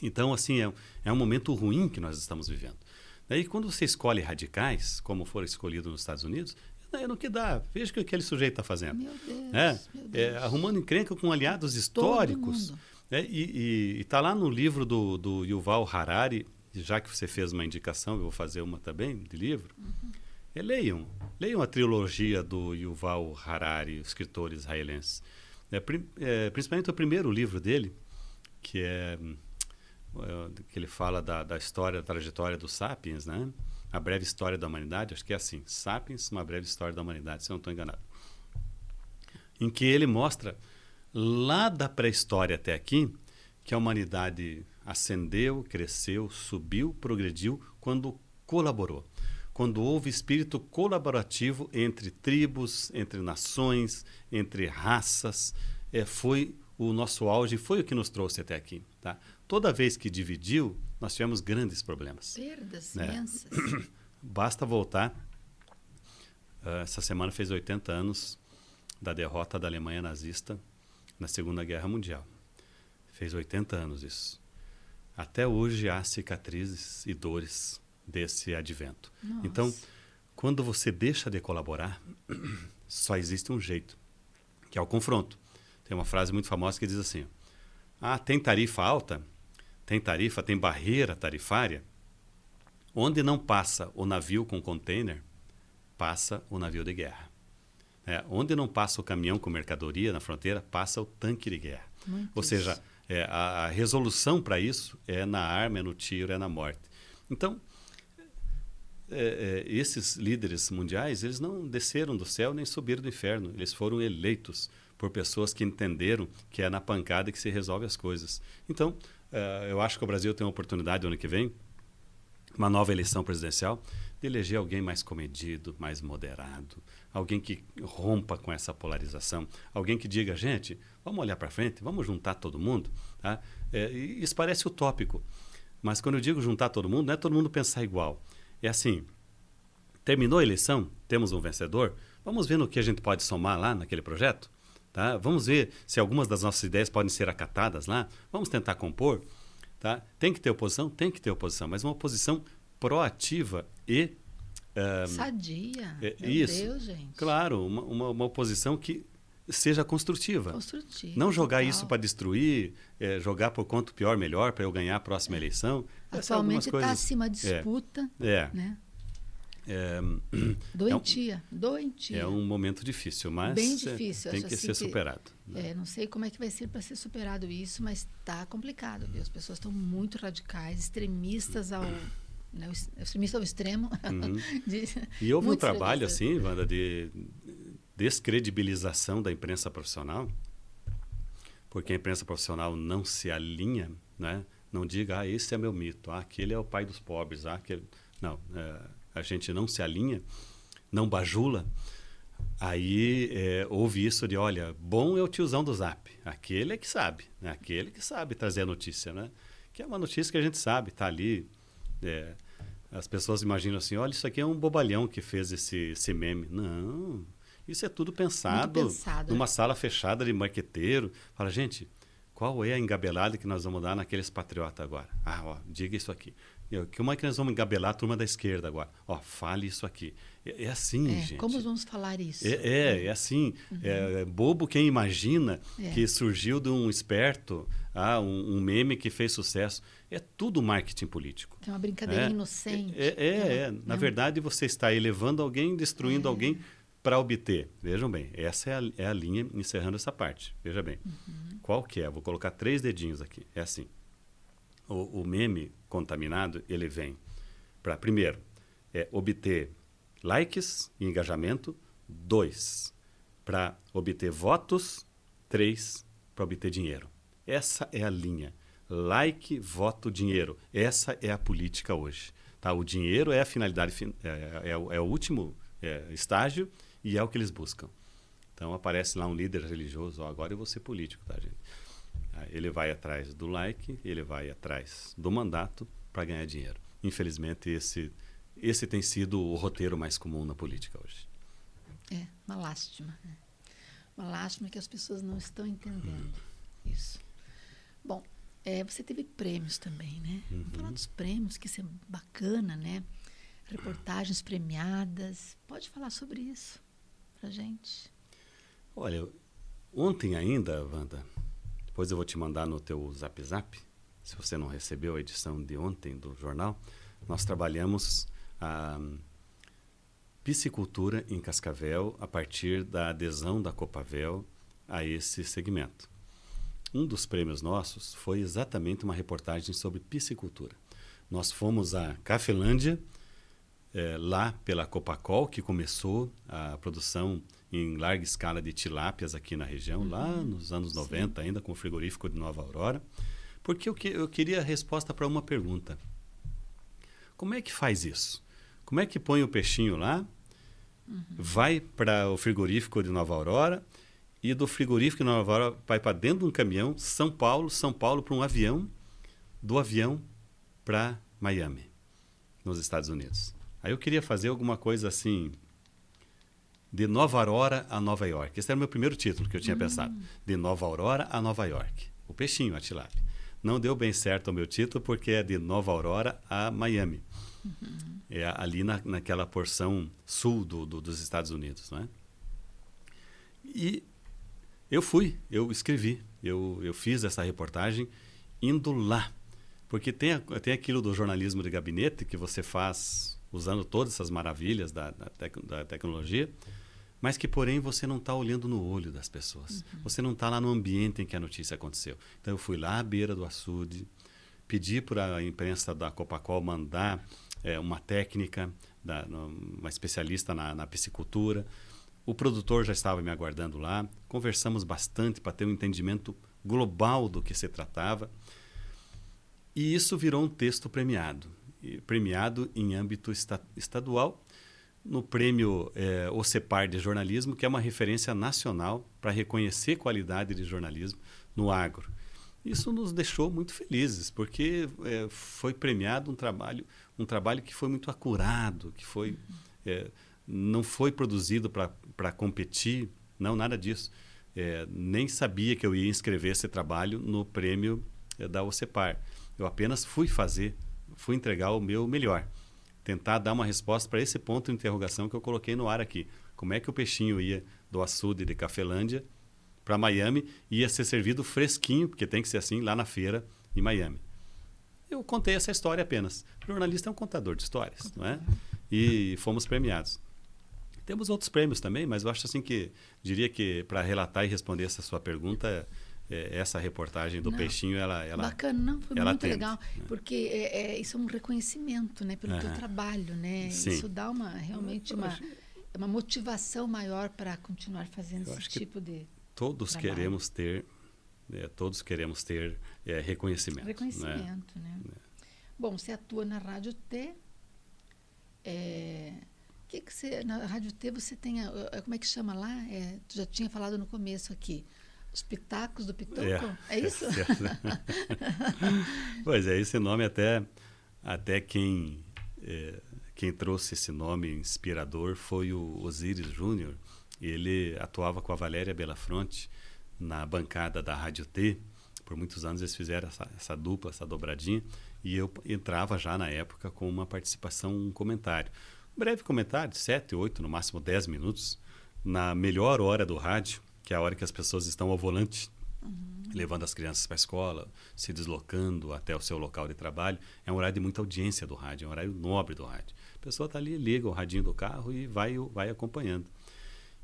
Então, assim, é um momento ruim que nós estamos vivendo. Daí, quando você escolhe radicais, como foram escolhidos nos Estados Unidos, é no que dá. Veja o que aquele sujeito está fazendo. Meu Deus. Arrumando encrenca com aliados históricos. E está lá no livro do Yuval Harari, já que você fez uma indicação, eu vou fazer uma também de livro. Leiam a trilogia do Yuval Harari, escritor israelense. Principalmente o primeiro livro dele, que ele fala da história, da trajetória dos Sapiens, né? A breve história da humanidade, acho que é assim, Sapiens, uma breve história da humanidade, se eu não estou enganado. Em que ele mostra, lá da pré-história até aqui, que a humanidade ascendeu, cresceu, subiu, progrediu quando colaborou. Quando houve espírito colaborativo entre tribos, entre nações, entre raças, foi o nosso auge, foi o que nos trouxe até aqui. Tá? Toda vez que dividiu, nós tivemos grandes problemas. Perdas imensas. Basta voltar. Essa semana fez 80 anos da derrota da Alemanha nazista na Segunda Guerra Mundial. Fez 80 anos isso. Até hoje há cicatrizes e dores desse advento. Nossa. Então, quando você deixa de colaborar, só existe um jeito, que é o confronto. Tem uma frase muito famosa que diz assim: tem tarifa alta, tem barreira tarifária. Onde não passa o navio com container, passa o navio de guerra. Onde não passa o caminhão com mercadoria na fronteira, passa o tanque de guerra. Ou seja, a resolução para isso é na arma, é no tiro, é na morte. Então, esses líderes mundiais, eles não desceram do céu nem subiram do inferno. Eles foram eleitos por pessoas que entenderam que é na pancada que se resolve as coisas. Então, eu acho que o Brasil tem uma oportunidade ano que vem, uma nova eleição presidencial, de eleger alguém mais comedido, mais moderado, alguém que rompa com essa polarização, alguém que diga, gente, vamos olhar para frente, vamos juntar todo mundo. Tá? Isso parece utópico, mas quando eu digo juntar todo mundo, não é todo mundo pensar igual. É assim, terminou a eleição, temos um vencedor, vamos ver no que a gente pode somar lá naquele projeto. Tá? Vamos ver se algumas das nossas ideias podem ser acatadas lá, vamos tentar compor. Tá? Tem que ter oposição? Tem que ter oposição, mas uma oposição proativa e... sadia. Meu Deus, gente. Claro, uma oposição que seja construtiva. Não jogar total. Isso para destruir, jogar por quanto pior, melhor, para eu ganhar a próxima eleição. Atualmente está acima a disputa. Né? Doentia. É um momento difícil, mas bem difícil. Tem que ser superado. Não sei como é que vai ser para ser superado isso, mas está complicado. Viu? As pessoas estão muito radicais, extremistas extremista ao extremo. E houve um trabalho, assim, Wanda, de descredibilização da imprensa profissional, porque a imprensa profissional não se alinha, né? Não diga, esse é meu mito, aquele é o pai dos pobres, aquele... Não, a gente não se alinha, não bajula. Aí houve isso de, olha, bom é o tiozão do Zap, aquele é que sabe, né? Aquele que sabe trazer a notícia, né? Que é uma notícia que a gente sabe, está ali. As pessoas imaginam assim, olha, isso aqui é um bobalhão que fez esse meme. Não, Isso é tudo pensado numa sala fechada de marqueteiro. Fala, gente, qual é a engabelada que nós vamos dar naqueles patriotas agora? Diga isso aqui. Como é que nós vamos engabelar a turma da esquerda agora? Fale isso aqui. É assim, gente. Como vamos falar isso? É assim. É bobo quem imagina que surgiu de um esperto, um meme que fez sucesso. É tudo marketing político. É uma brincadeira inocente. Na verdade, você está elevando alguém, destruindo alguém para obter. Vejam bem, essa é a linha encerrando essa parte. Veja bem. Qual que é? Vou colocar 3 dedinhos aqui. É assim. O meme contaminado, ele vem para, primeiro, obter likes e engajamento. 2, para obter votos. 3, para obter dinheiro. Essa é a linha. Like, voto, dinheiro. Essa é a política hoje. Tá? O dinheiro é a finalidade, é o último estágio e é o que eles buscam. Então aparece lá um líder religioso, agora eu vou ser político, tá, gente? Ele vai atrás do like, ele vai atrás do mandato para ganhar dinheiro. Infelizmente, esse tem sido o roteiro mais comum na política hoje. Uma lástima. Uma lástima que as pessoas não estão entendendo isso. Bom, você teve prêmios também, né? Vamos falar dos prêmios, que isso é bacana, né? Reportagens premiadas. Pode falar sobre isso pra gente? Olha, ontem ainda, Wanda, depois eu vou te mandar no teu Zap Zap, se você não recebeu a edição de ontem do jornal, nós trabalhamos a piscicultura em Cascavel a partir da adesão da Copavel a esse segmento. Um dos prêmios nossos foi exatamente uma reportagem sobre piscicultura. Nós fomos a Cafelândia, lá pela Copacol, que começou a produção em larga escala de tilápias aqui na região, lá nos anos 90, ainda com o frigorífico de Nova Aurora, porque eu queria a resposta para uma pergunta. Como é que faz isso? Como é que põe o peixinho lá, vai para o frigorífico de Nova Aurora, e do frigorífico de Nova Aurora vai para dentro de um caminhão, São Paulo para um avião, do avião para Miami, nos Estados Unidos. Aí eu queria fazer alguma coisa assim, de Nova Aurora a Nova York. Esse era o meu primeiro título que eu tinha pensado. De Nova Aurora a Nova York. O peixinho, a tilápia. Não deu bem certo o meu título, porque é de Nova Aurora a Miami. É ali naquela porção sul dos Estados Unidos, não é? E eu escrevi, eu fiz essa reportagem indo lá. Porque tem aquilo do jornalismo de gabinete que você faz usando todas essas maravilhas da tecnologia, mas que, porém, você não está olhando no olho das pessoas. Você não está lá no ambiente em que a notícia aconteceu. Então, eu fui lá à beira do açude, pedi para a imprensa da Copacol mandar uma técnica, uma especialista na piscicultura. O produtor já estava me aguardando lá. Conversamos bastante para ter um entendimento global do que se tratava. E isso virou um texto premiado em âmbito estadual, no prêmio OCEPAR de jornalismo, que é uma referência nacional para reconhecer qualidade de jornalismo no agro. Isso nos deixou muito felizes, porque foi premiado um trabalho que foi muito acurado, que não foi produzido para competir, não, nada disso. Nem sabia que eu ia inscrever esse trabalho no prêmio da OCEPAR. Eu apenas fui entregar o meu melhor, tentar dar uma resposta para esse ponto de interrogação que eu coloquei no ar aqui. Como é que o peixinho ia do açude de Cafelândia para Miami e ia ser servido fresquinho, porque tem que ser assim, lá na feira em Miami. Eu contei essa história apenas. O jornalista é um contador de histórias, não é? E fomos premiados. Temos outros prêmios também, mas eu acho assim diria que para relatar e responder essa sua pergunta, essa reportagem do peixinho, ela bacana, não, foi muito atende, legal, né? porque isso é um reconhecimento, né, pelo teu trabalho, né? Sim. Isso dá realmente uma motivação maior para continuar fazendo esse tipo de todos trabalho. queremos ter reconhecimento. Reconhecimento, né? Bom, você atua na Rádio T. Na Rádio T você tem, como é que chama lá? Tu já tinha falado no começo aqui. Os Pitacos do Pitoco? É isso? Pois é, esse nome até quem trouxe esse nome inspirador foi o Osiris Júnior, ele atuava com a Valéria Belafronte na bancada da Rádio T. Por muitos anos eles fizeram essa dupla, essa dobradinha, e eu entrava já na época com uma participação, um comentário. Um breve comentário, 7, 8, no máximo 10 minutos, na melhor hora do rádio, que é a hora que as pessoas estão ao volante, levando as crianças para a escola, se deslocando até o seu local de trabalho. É um horário de muita audiência do rádio, é um horário nobre do rádio. A pessoa está ali, liga o radinho do carro e vai acompanhando.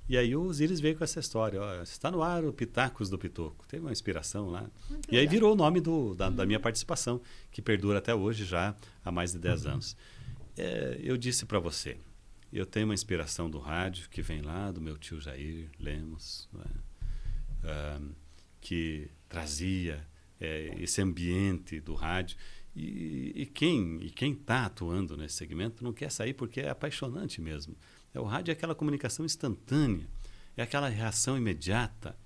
E aí o Osíris veio com essa história, ó, está no ar o Pitacos do Pitoco. Teve uma inspiração lá. Muito E aí legal. virou o nome da minha participação, que perdura até hoje já há mais de 10 anos. Eu disse para você, eu tenho uma inspiração do rádio que vem lá do meu tio Jair Lemos, que trazia esse ambiente do rádio. E quem está atuando nesse segmento não quer sair porque é apaixonante mesmo. O rádio é aquela comunicação instantânea, é aquela reação imediata.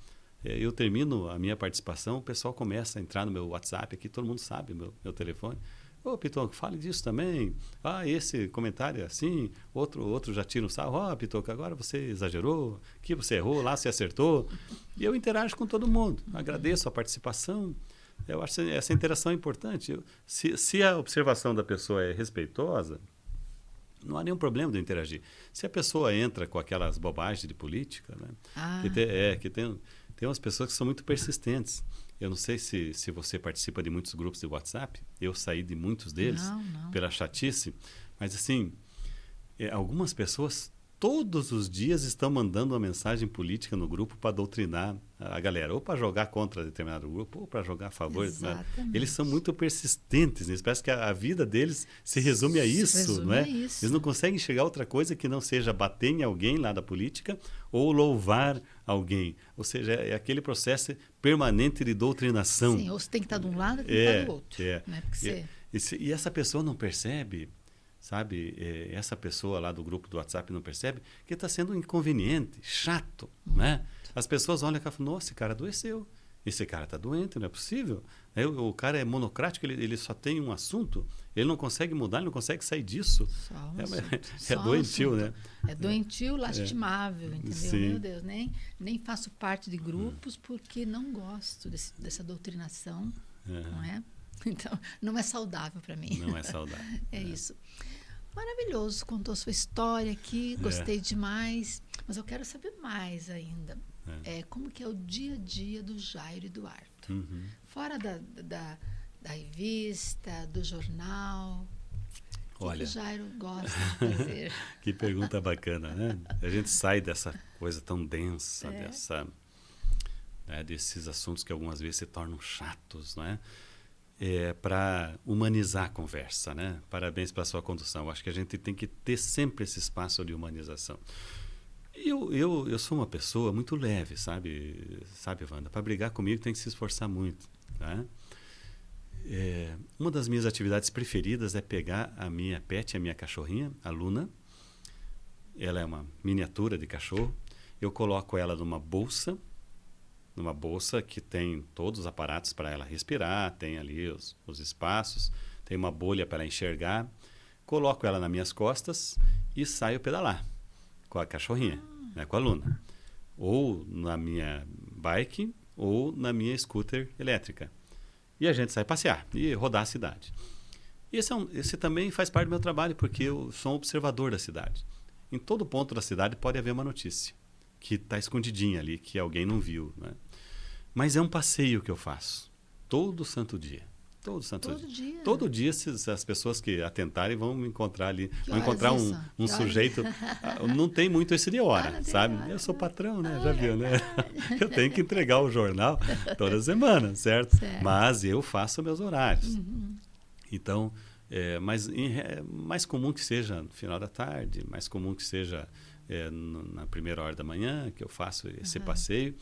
Eu termino a minha participação, o pessoal começa a entrar no meu WhatsApp aqui, todo mundo sabe meu telefone. Ô, Pitoco, fale disso também. Ah, esse comentário é assim, outro já tira um sarro. Ó, Pitoco, agora você exagerou, aqui você errou, lá você acertou. E eu interajo com todo mundo, agradeço a participação. Eu acho que essa interação é importante. Se a observação da pessoa é respeitosa, não há nenhum problema de interagir. Se a pessoa entra com aquelas bobagens de política, né? Tem umas pessoas que são muito persistentes. Eu não sei se você participa de muitos grupos de WhatsApp. Eu saí de muitos deles Não. pela chatice. Mas, assim, algumas pessoas todos os dias estão mandando uma mensagem política no grupo para doutrinar a galera, ou para jogar contra determinado grupo, ou para jogar a favor. Exatamente. Eles são muito persistentes, né? Parece que a vida deles se resume a isso, não é? Isso. Eles não conseguem enxergar outra coisa que não seja bater em alguém lá da política ou louvar alguém. Ou seja, é aquele processo permanente de doutrinação. Sim, ou você tem que estar de um lado ou tem que estar do outro. Né? E essa pessoa não percebe, sabe, essa pessoa lá do grupo do WhatsApp não percebe que está sendo inconveniente, chato, né? As pessoas olham e falam, nossa, esse cara adoeceu, esse cara está doente, não é possível. O cara é monocrático, ele só tem um assunto, ele não consegue mudar, ele não consegue sair disso. Só doentio, né? É doentio, lastimável, entendeu? Sim. Meu Deus, nem faço parte de grupos porque não gosto dessa doutrinação, não é? Então, não é saudável para mim. Não é saudável. Isso. Maravilhoso, contou sua história aqui, gostei demais, mas eu quero saber mais ainda. Como que é o dia a dia do Jairo e do Arthur? Fora da revista, do jornal, o que o Jairo gosta de fazer? Que pergunta bacana, né? A gente sai dessa coisa tão densa, desses assuntos que algumas vezes se tornam chatos, não é? Para humanizar a conversa, né? Parabéns pela sua condução. Acho que a gente tem que ter sempre esse espaço de humanização. Eu sou uma pessoa muito leve, sabe, Wanda? Para brigar comigo tem que se esforçar muito, tá? Uma das minhas atividades preferidas é pegar a minha pet, a minha cachorrinha, a Luna. Ela é uma miniatura de cachorro. Eu coloco ela numa bolsa que tem todos os aparatos para ela respirar, tem ali os espaços, tem uma bolha para ela enxergar. Coloco ela nas minhas costas e saio pedalar com a cachorrinha, né, com a Luna. Ou na minha bike ou na minha scooter elétrica. E a gente sai passear e rodar a cidade. Esse também faz parte do meu trabalho, porque eu sou um observador da cidade. Em todo ponto da cidade pode haver uma notícia que está escondidinha ali, que alguém não viu, né? Mas é um passeio que eu faço todo santo dia. Todo dia, se as pessoas que atentarem vão me encontrar ali. Vão encontrar um sujeito. Não tem muito esse de hora, sabe? Eu sou patrão, né? Já viu, né? Eu tenho que entregar o jornal toda semana, certo? Mas eu faço meus horários. Então, mas é mais comum que seja no final da tarde, mais comum que seja na primeira hora da manhã, que eu faço esse passeio.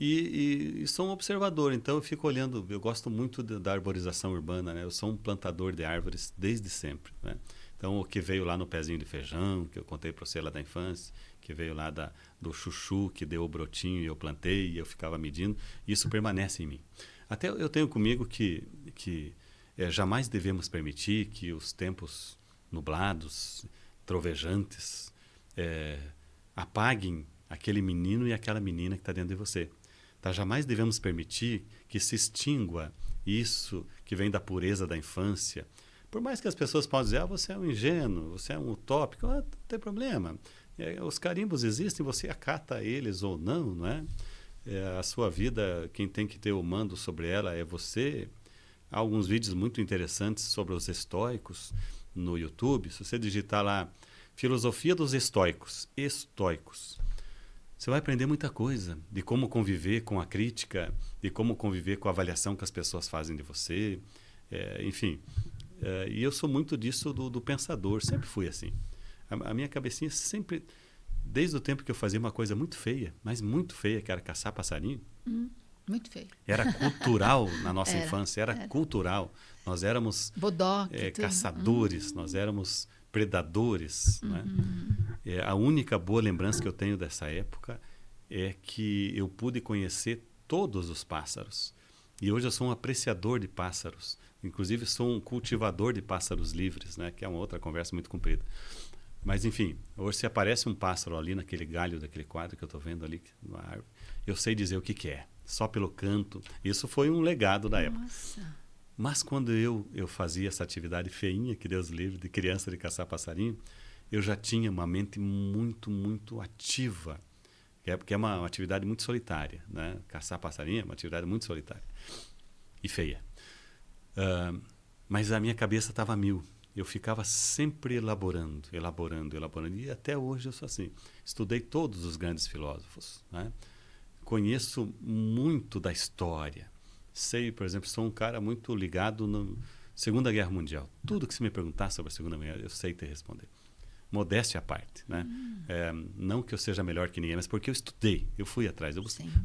E sou um observador, então eu fico olhando, eu gosto muito da arborização urbana, né? Eu sou um plantador de árvores desde sempre, né? Então, o que veio lá no pezinho de feijão, que eu contei para você lá da infância, que veio lá do chuchu, que deu o brotinho e eu plantei e eu ficava medindo, isso permanece em mim. Até eu tenho comigo que jamais devemos permitir que os tempos nublados, trovejantes, apaguem aquele menino e aquela menina que está dentro de você. Tá? Jamais devemos permitir que se extingua isso que vem da pureza da infância. Por mais que as pessoas possam dizer, você é um ingênuo, você é um utópico, não tem problema. Os carimbos existem, você acata eles ou não, não é? A sua vida, quem tem que ter o mando sobre ela é você. Há alguns vídeos muito interessantes sobre os estoicos no YouTube. Se você digitar lá, filosofia dos estoicos, você vai aprender muita coisa de como conviver com a crítica, de como conviver com a avaliação que as pessoas fazem de você, enfim. E eu sou muito disso do pensador, sempre fui assim. A minha cabecinha sempre, desde o tempo que eu fazia uma coisa muito feia, mas muito feia, que era caçar passarinho. Muito feio. Era cultural na nossa infância, era cultural. Nós éramos caçadores, nós éramos predadores. Né? A única boa lembrança que eu tenho dessa época é que eu pude conhecer todos os pássaros. E hoje eu sou um apreciador de pássaros. Inclusive sou um cultivador de pássaros livres, né? Que é uma outra conversa muito comprida. Mas, enfim, hoje se aparece um pássaro ali naquele galho daquele quadro que eu estou vendo ali na árvore, eu sei dizer o que é, só pelo canto. Isso foi um legado da época. Mas quando eu fazia essa atividade feinha, que Deus livre, de criança de caçar passarinho, eu já tinha uma mente muito, muito ativa, que é uma atividade muito solitária. Né? Caçar passarinho é uma atividade muito solitária e feia. Mas a minha cabeça estava a mil. Eu ficava sempre elaborando. E até hoje eu sou assim. Estudei todos os grandes filósofos. Né? Conheço muito da história. Sei, por exemplo, sou um cara muito ligado na Segunda Guerra Mundial. Tudo que se me perguntar sobre a Segunda Guerra, eu sei te responder. Modéstia à parte. Né? Não que eu seja melhor que ninguém, mas porque eu estudei, eu fui atrás.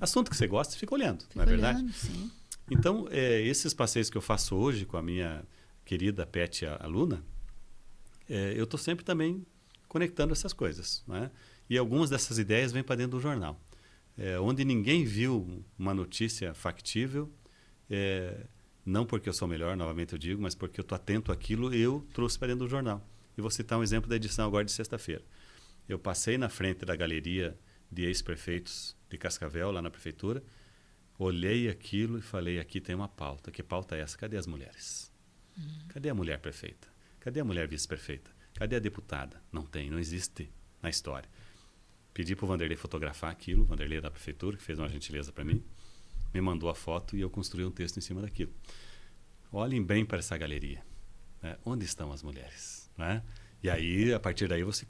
Assunto que você gosta, você fica olhando, não é verdade? Sim. Então, esses passeios que eu faço hoje com a minha querida pet aluna, eu estou sempre também conectando essas coisas. Né? E algumas dessas ideias vêm para dentro do jornal. Onde ninguém viu uma notícia factível, não porque eu sou melhor, novamente eu digo, mas porque eu estou atento àquilo, eu trouxe para dentro do jornal. E vou citar um exemplo da edição agora de sexta-feira. Eu passei na frente da galeria de ex-prefeitos de Cascavel, lá na prefeitura, olhei aquilo e falei, aqui tem uma pauta. Que pauta é essa? Cadê as mulheres? Cadê a mulher prefeita? Cadê a mulher vice-prefeita? Cadê a deputada? Não tem, não existe na história. Pedi para o Vanderlei fotografar aquilo, o Vanderlei da prefeitura, que fez uma gentileza para mim, me mandou a foto e eu construí um texto em cima daquilo. Olhem bem para essa galeria. Né? Onde estão as mulheres? Né? E aí, a partir daí, você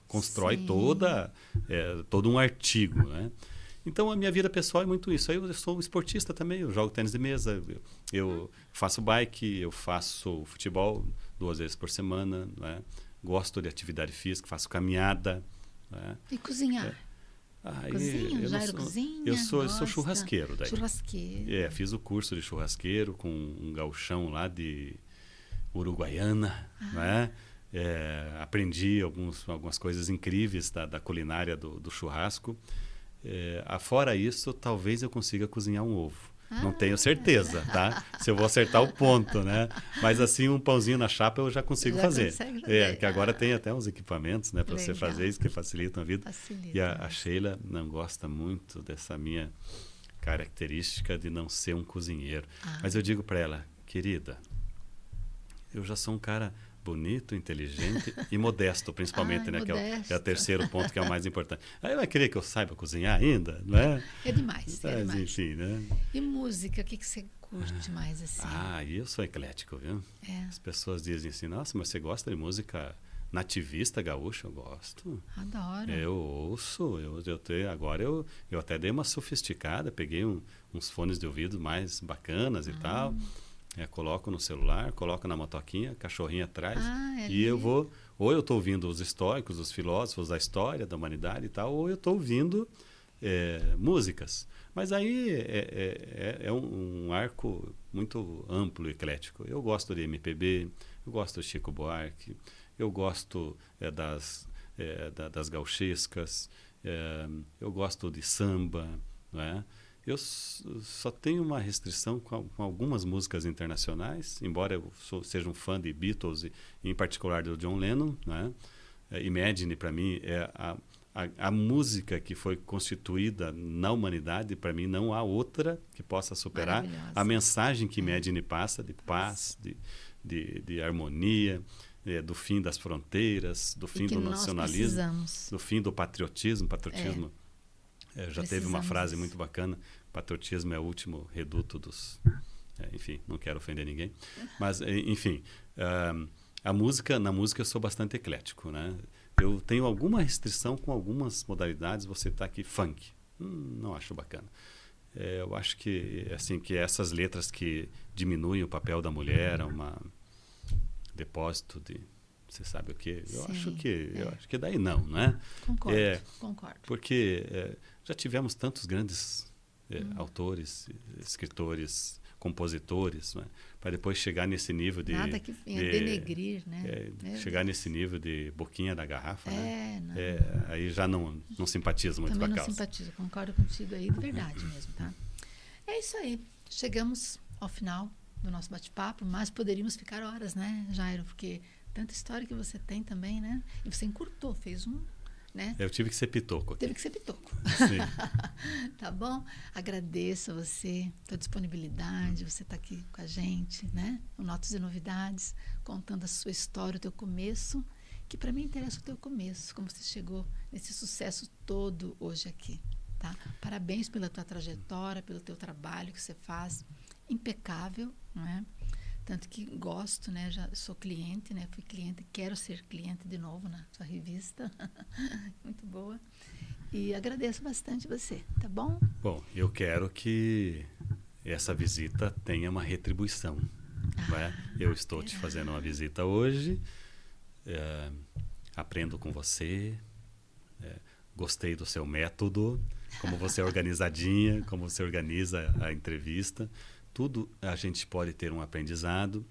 constrói todo um artigo. Né? Então, a minha vida pessoal é muito isso. Aí eu sou um esportista também, eu jogo tênis de mesa, eu faço bike, eu faço futebol 2 vezes por semana, né? Gosto de atividade física, faço caminhada. Né? E cozinhar? Cozinha? Eu sou churrasqueiro. Daí. Churrasqueiro. Fiz o curso de churrasqueiro com um gauchão lá de Uruguaiana. Né? Aprendi algumas coisas incríveis da culinária do churrasco. Fora isso, talvez eu consiga cozinhar um ovo. Não tenho certeza, tá? Se eu vou acertar o ponto, né? Mas assim, um pãozinho na chapa eu já consigo fazer. Que agora tem até uns equipamentos, né, para você fazer isso que facilitam a vida. E a Sheila não gosta muito dessa minha característica de não ser um cozinheiro. Mas eu digo para ela, querida, eu já sou um cara bonito, inteligente e modesto, principalmente, né? Modesto. Que é o terceiro ponto, que é o mais importante. Aí vai querer que eu saiba cozinhar ainda, não é? É demais. Mas, enfim, né? E música, o que você curte mais assim? Eu sou eclético, viu? As pessoas dizem assim, nossa, mas você gosta de música nativista gaúcha? Eu gosto. Adoro. Eu ouço, agora eu até dei uma sofisticada, peguei uns fones de ouvido mais bacanas e tal. Coloco no celular, coloco na motoquinha, cachorrinho atrás, e eu vou, ou eu estou ouvindo os históricos, os filósofos da história, da humanidade e tal, ou eu estou ouvindo músicas. Mas aí é um arco muito amplo e eclético. Eu gosto de MPB, eu gosto de Chico Buarque, eu gosto das gauchescas, eu gosto de samba, não é? Eu só tenho uma restrição com algumas músicas internacionais, embora eu seja um fã de Beatles, e em particular do John Lennon. Né? Imagine, para mim, é a música que foi constituída na humanidade, para mim, não há outra que possa superar a mensagem que Medini passa de paz, de harmonia, do fim das fronteiras, do fim do nacionalismo, do fim do patriotismo. Patriotismo já teve uma frase muito bacana: patriotismo é o último reduto dos... enfim, não quero ofender ninguém. Mas, enfim, na música eu sou bastante eclético, né? Eu tenho alguma restrição com algumas modalidades. Você está aqui, funk. Não acho bacana. Eu acho que, assim, que essas letras que diminuem o papel da mulher, depósito de... Você sabe o quê? Eu acho que daí não, né? Concordo. Porque já tivemos tantos grandes autores, escritores, compositores, né? Para depois chegar nesse nível de... Nada que venha denegrir, né? Chegar nesse nível de boquinha da garrafa, né? Não. Aí já não simpatizo muito com a causa. Também não simpatizo, concordo contigo aí, de verdade mesmo, tá? É isso aí. Chegamos ao final do nosso bate-papo, mas poderíamos ficar horas, né, Jairo? Porque tanta história que você tem também, né? E você encurtou, fez né? Eu tive que ser pitoco. Teve que ser pitoco. Sim. Tá bom? Agradeço a você, a tua disponibilidade, você tá aqui com a gente, né? O Notas e Novidades, contando a sua história, o teu começo, que para mim interessa o teu começo, como você chegou nesse sucesso todo hoje aqui, tá? Parabéns pela tua trajetória, pelo teu trabalho que você faz, impecável, não é? Tanto que gosto, né? Já sou cliente, né? Fui cliente, quero ser cliente de novo na sua revista. Muito boa. E agradeço bastante você, tá bom? Bom, eu quero que essa visita tenha uma retribuição. Né? Eu estou te fazendo uma visita hoje, aprendo com você, gostei do seu método, como você é organizadinha, como você organiza a entrevista. Tudo a gente pode ter um aprendizado,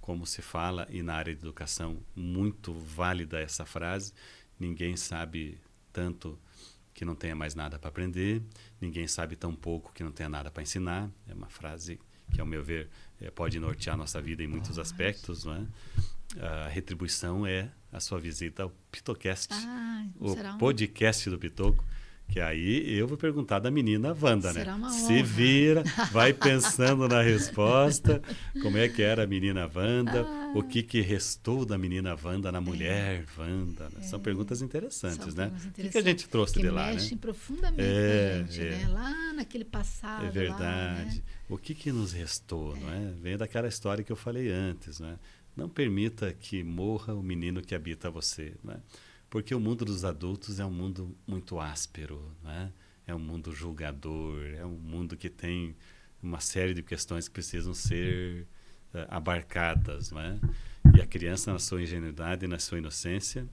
como se fala, e na área de educação, muito válida essa frase: ninguém sabe tanto que não tenha mais nada para aprender, ninguém sabe tão pouco que não tenha nada para ensinar. É uma frase que, ao meu ver, pode nortear a nossa vida em muitos aspectos, não é? A retribuição é a sua visita ao Pitocast, o podcast do Pitoco. Que aí eu vou perguntar da menina Wanda, né? Se vira, vai pensando na resposta, como é que era a menina Wanda, o que restou da menina Wanda na mulher Wanda. Né? São perguntas interessantes, né? O que a gente trouxe de lá, né? Mexem profundamente com a gente, né? Lá naquele passado. É verdade. Lá, né? O que nos restou, não é? Vem daquela história que eu falei antes, não é? Não permita que morra o menino que habita você, não é? Porque o mundo dos adultos é um mundo muito áspero, né? É um mundo julgador, é um mundo que tem uma série de questões que precisam ser abarcadas, né? E a criança, na sua ingenuidade, na sua inocência,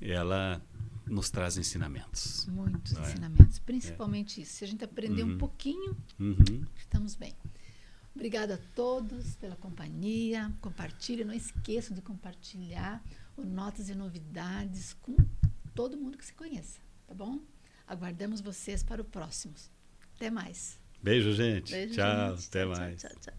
ela nos traz ensinamentos. Muitos ensinamentos, principalmente isso. Se a gente aprender um pouquinho, estamos bem. Obrigada a todos pela companhia. Compartilhe, não esqueçam de compartilhar o Notas e Novidades com todo mundo que se conheça, tá bom? Aguardamos vocês para o próximo. Até mais. Beijo, gente. Beijo, tchau, gente. até Tchau, mais. tchau, tchau.